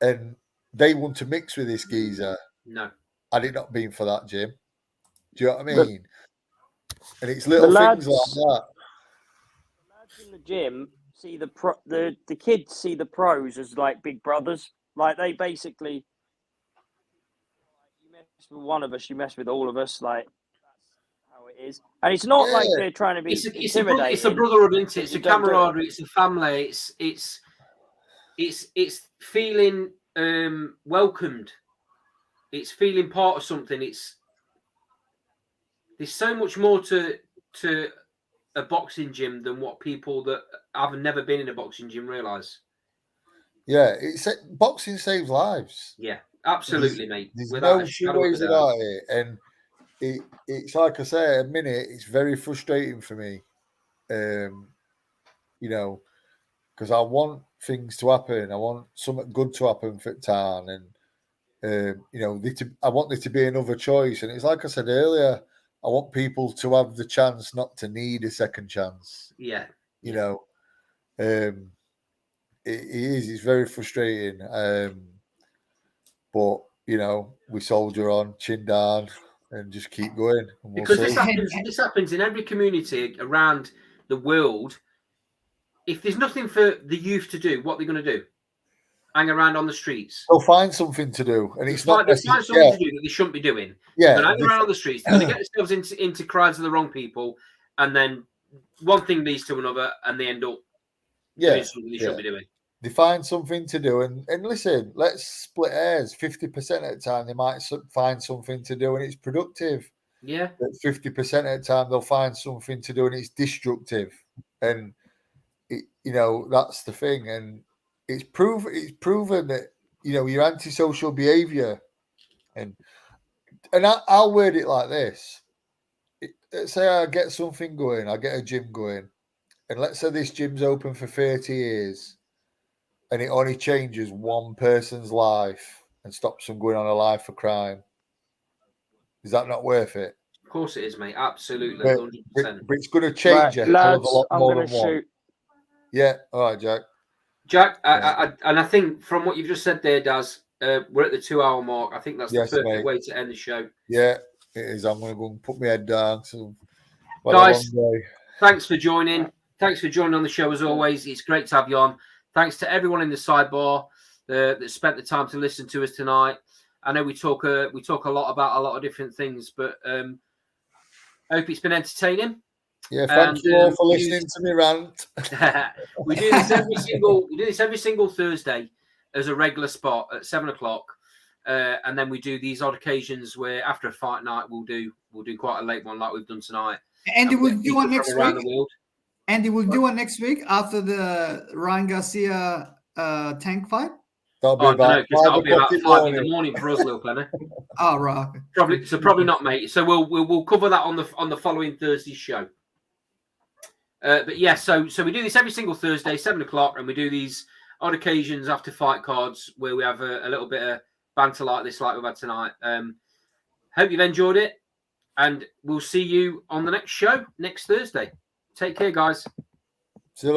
And they want to mix with this geezer. No. Had it not been for that gym. Do you know what I The- mean? And it's little things like that. The lads in the gym see the kids see the pros as like big brothers. Like they basically, you mess with one of us, you mess with all of us. Like that's how it is. And it's not like they're trying to be intimidating. It's a brotherhood, isn't it? It's a camaraderie. It's a family. It's feeling welcomed. It's feeling part of something. There's so much more to a boxing gym than what people that have never been in a boxing gym realise. Yeah, boxing saves lives. Yeah, absolutely, mate. There's Without no a two shadow of a ways doubt. about it. And it's like I say, at a minute, it's very frustrating for me. Because I want things to happen. I want something good to happen for town, and I want there to be another choice. And it's like I said earlier, I want people to have the chance not to need a second chance. Yeah, it's very frustrating. But we soldier on, chin down, and just keep going. And we'll because see. this happens in every community around the world. If there's nothing for the youth to do, what are they going to do? Hang around on the streets. They'll find something to do, and it's not. They find something to do that they shouldn't be doing. Yeah, they're going to hang around on the streets. They're going to get themselves into crowds of the wrong people, and then one thing leads to another, and they end up doing something they shouldn't be doing. They find something to do, and listen, let's split hairs. 50% of the time, they might find something to do, and it's productive. Yeah. But 50% of the time, they'll find something to do, and it's destructive. And that's the thing, and it's proven that your antisocial behaviour, and I'll word it like this: let's say I get something going, I get a gym going, and let's say this gym's open for 30 years, and it only changes one person's life and stops them going on a life of crime. Is that not worth it? Of course it is, mate. Absolutely, 100%. But it's going to change a hell of a lot more than one. Yeah, all right, Jack. Jack, I think from what you've just said there, Daz, we're at the 2-hour mark. I think that's the perfect way to end the show. Yeah, it is. I'm going to go and put my head down. So, guys, thanks for joining. Thanks for joining on the show as always. It's great to have you on. Thanks to everyone in the sidebar that spent the time to listen to us tonight. I know we talk a lot about a lot of different things, but I hope it's been entertaining. Yeah, thank you all for listening to me rant. We do this every single Thursday as a regular spot at 7:00, and then we do these odd occasions where after a fight night we'll do quite a late one like we've done tonight. Andy, we'll do one next week. Andy, we'll do one next week after the Ryan Garcia Tank fight. That'll be about 5 in the morning for us, little Clemmer. Oh, right. Okay. Probably not, mate. So we'll cover that on the following Thursday's show. But yeah, so we do this every single Thursday, 7:00, and we do these odd occasions after fight cards where we have a little bit of banter like this, like we've had tonight. Hope you've enjoyed it, and we'll see you on the next show next Thursday. Take care, guys. See you later.